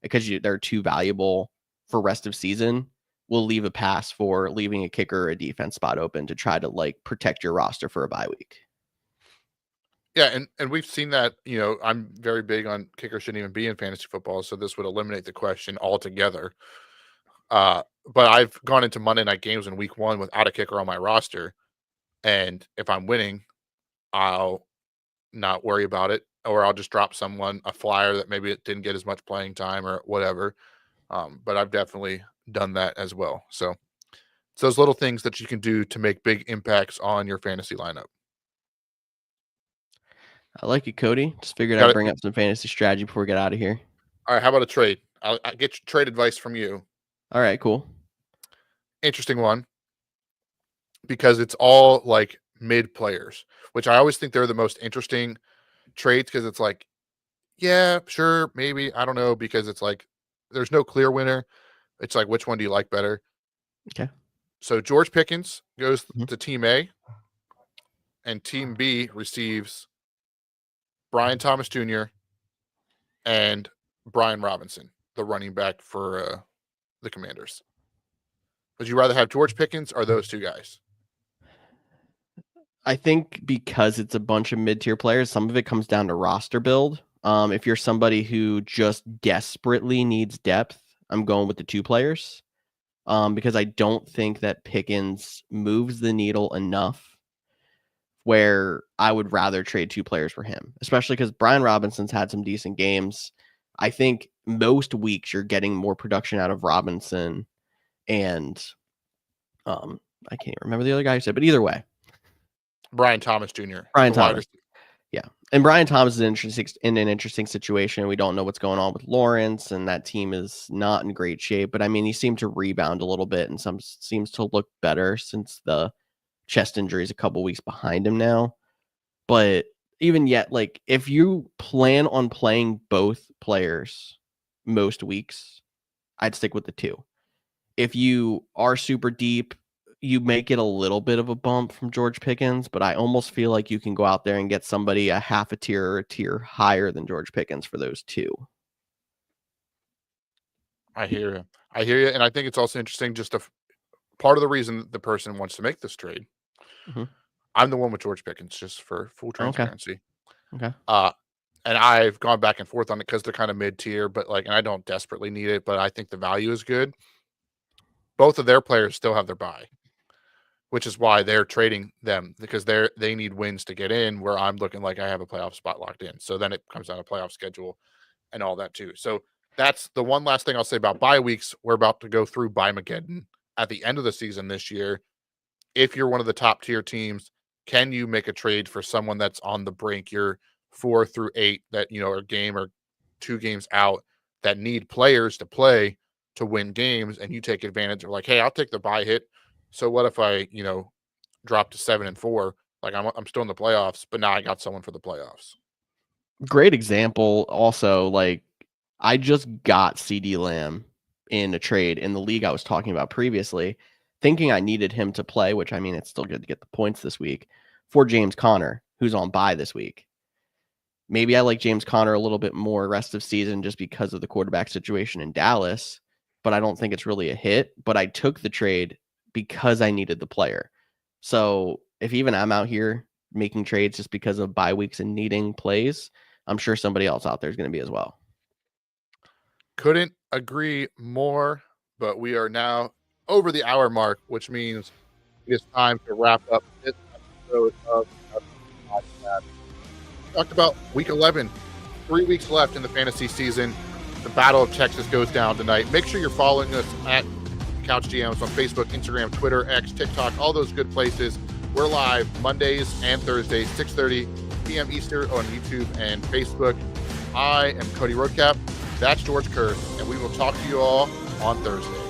because they're too valuable for rest of season, will leave a pass for leaving a kicker or a defense spot open to try to like protect your roster for a bye week. Yeah, and we've seen that, I'm very big on kicker shouldn't even be in fantasy football, so this would eliminate the question altogether. But I've gone into Monday night games in week 1 without a kicker on my roster, and if I'm winning, I'll not worry about it, or I'll just drop someone a flyer that maybe it didn't get as much playing time or whatever. But I've definitely done that as well. So it's those little things that you can do to make big impacts on your fantasy lineup. I like it, Cody. Just figured Got I'd it. bring up some fantasy strategy before we get out of here. All right, how about a trade? I'll get trade advice from you. All right, cool. Interesting one, because it's all like mid players, which I always think they're the most interesting trades, because it's like, yeah, sure, maybe, I don't know, because it's like there's no clear winner. It's like, which one do you like better? Okay. So George Pickens goes Mhm. to Team A, and Team B receives Brian Thomas Jr. and Brian Robinson, the running back for the Commanders. Would you rather have George Pickens or those two guys? I think because it's a bunch of mid-tier players, some of it comes down to roster build. If you're somebody who just desperately needs depth, I'm going with the 2 players. Because I don't think that Pickens moves the needle enough where I would rather trade 2 players for him, especially because Brian Robinson's had some decent games. I think most weeks you're getting more production out of Robinson and I can't remember the other guy who said, but either way, Brian Thomas Jr. Brian Thomas. Yeah. And Brian Thomas is in an interesting situation. We don't know what's going on with Lawrence, and that team is not in great shape. But I mean, he seemed to rebound a little bit and seems to look better since the chest injury is a couple weeks behind him now. But even yet, like if you plan on playing both players most weeks, I'd stick with the 2. If you are super deep, you may get a little bit of a bump from George Pickens, but I almost feel like you can go out there and get somebody a half a tier or a tier higher than George Pickens for those 2. I hear you. And I think it's also interesting, just part of the reason the person wants to make this trade. Mhm. I'm the one with George Pickens, just for full Okay. transparency. Okay. And I've gone back and forth on it because they're kind of mid tier, but and I don't desperately need it, but I think the value is good. Both of their players still have their bye, which is why they're trading them, because they need wins to get in, where I'm looking like I have a playoff spot locked in. So then it comes down to playoff schedule and all that too. So that's the one last thing I'll say about bye weeks. We're about to go through bye Mageddon at the end of the season this year. If you're one of the top tier teams, can you make a trade for someone that's on the brink? You're 4 through 8 that, are a game or 2 games out, that need players to play to win games, and you take advantage of like, hey, I'll take the bye hit. So what if I, drop to 7-4? Like I'm still in the playoffs, but now I got someone for the playoffs. Great example. Also, like I just got CD Lamb in a trade in the league I was talking about previously, thinking I needed him to play, which I mean, it's still good to get the points this week, for James Conner, who's on bye this week. Maybe I like James Conner a little bit more rest of season just because of the quarterback situation in Dallas, but I don't think it's really a hit. But I took the trade because I needed the player. So if even I'm out here making trades just because of bye weeks and needing plays, I'm sure somebody else out there is going to be as well. Couldn't agree more, but we are now over the hour mark, which means it is time to wrap up this episode of our podcast. We talked about week 11, 3 weeks left in the fantasy season. The Battle of Texas goes down tonight. Make sure you're following us at Couch GMs on Facebook, Instagram, Twitter, X, TikTok, all those good places. We're live Mondays and Thursdays, 6:30 p.m. Eastern on YouTube and Facebook. I am Cody Roadcap. That's George Kerr, and we will talk to you all on Thursday.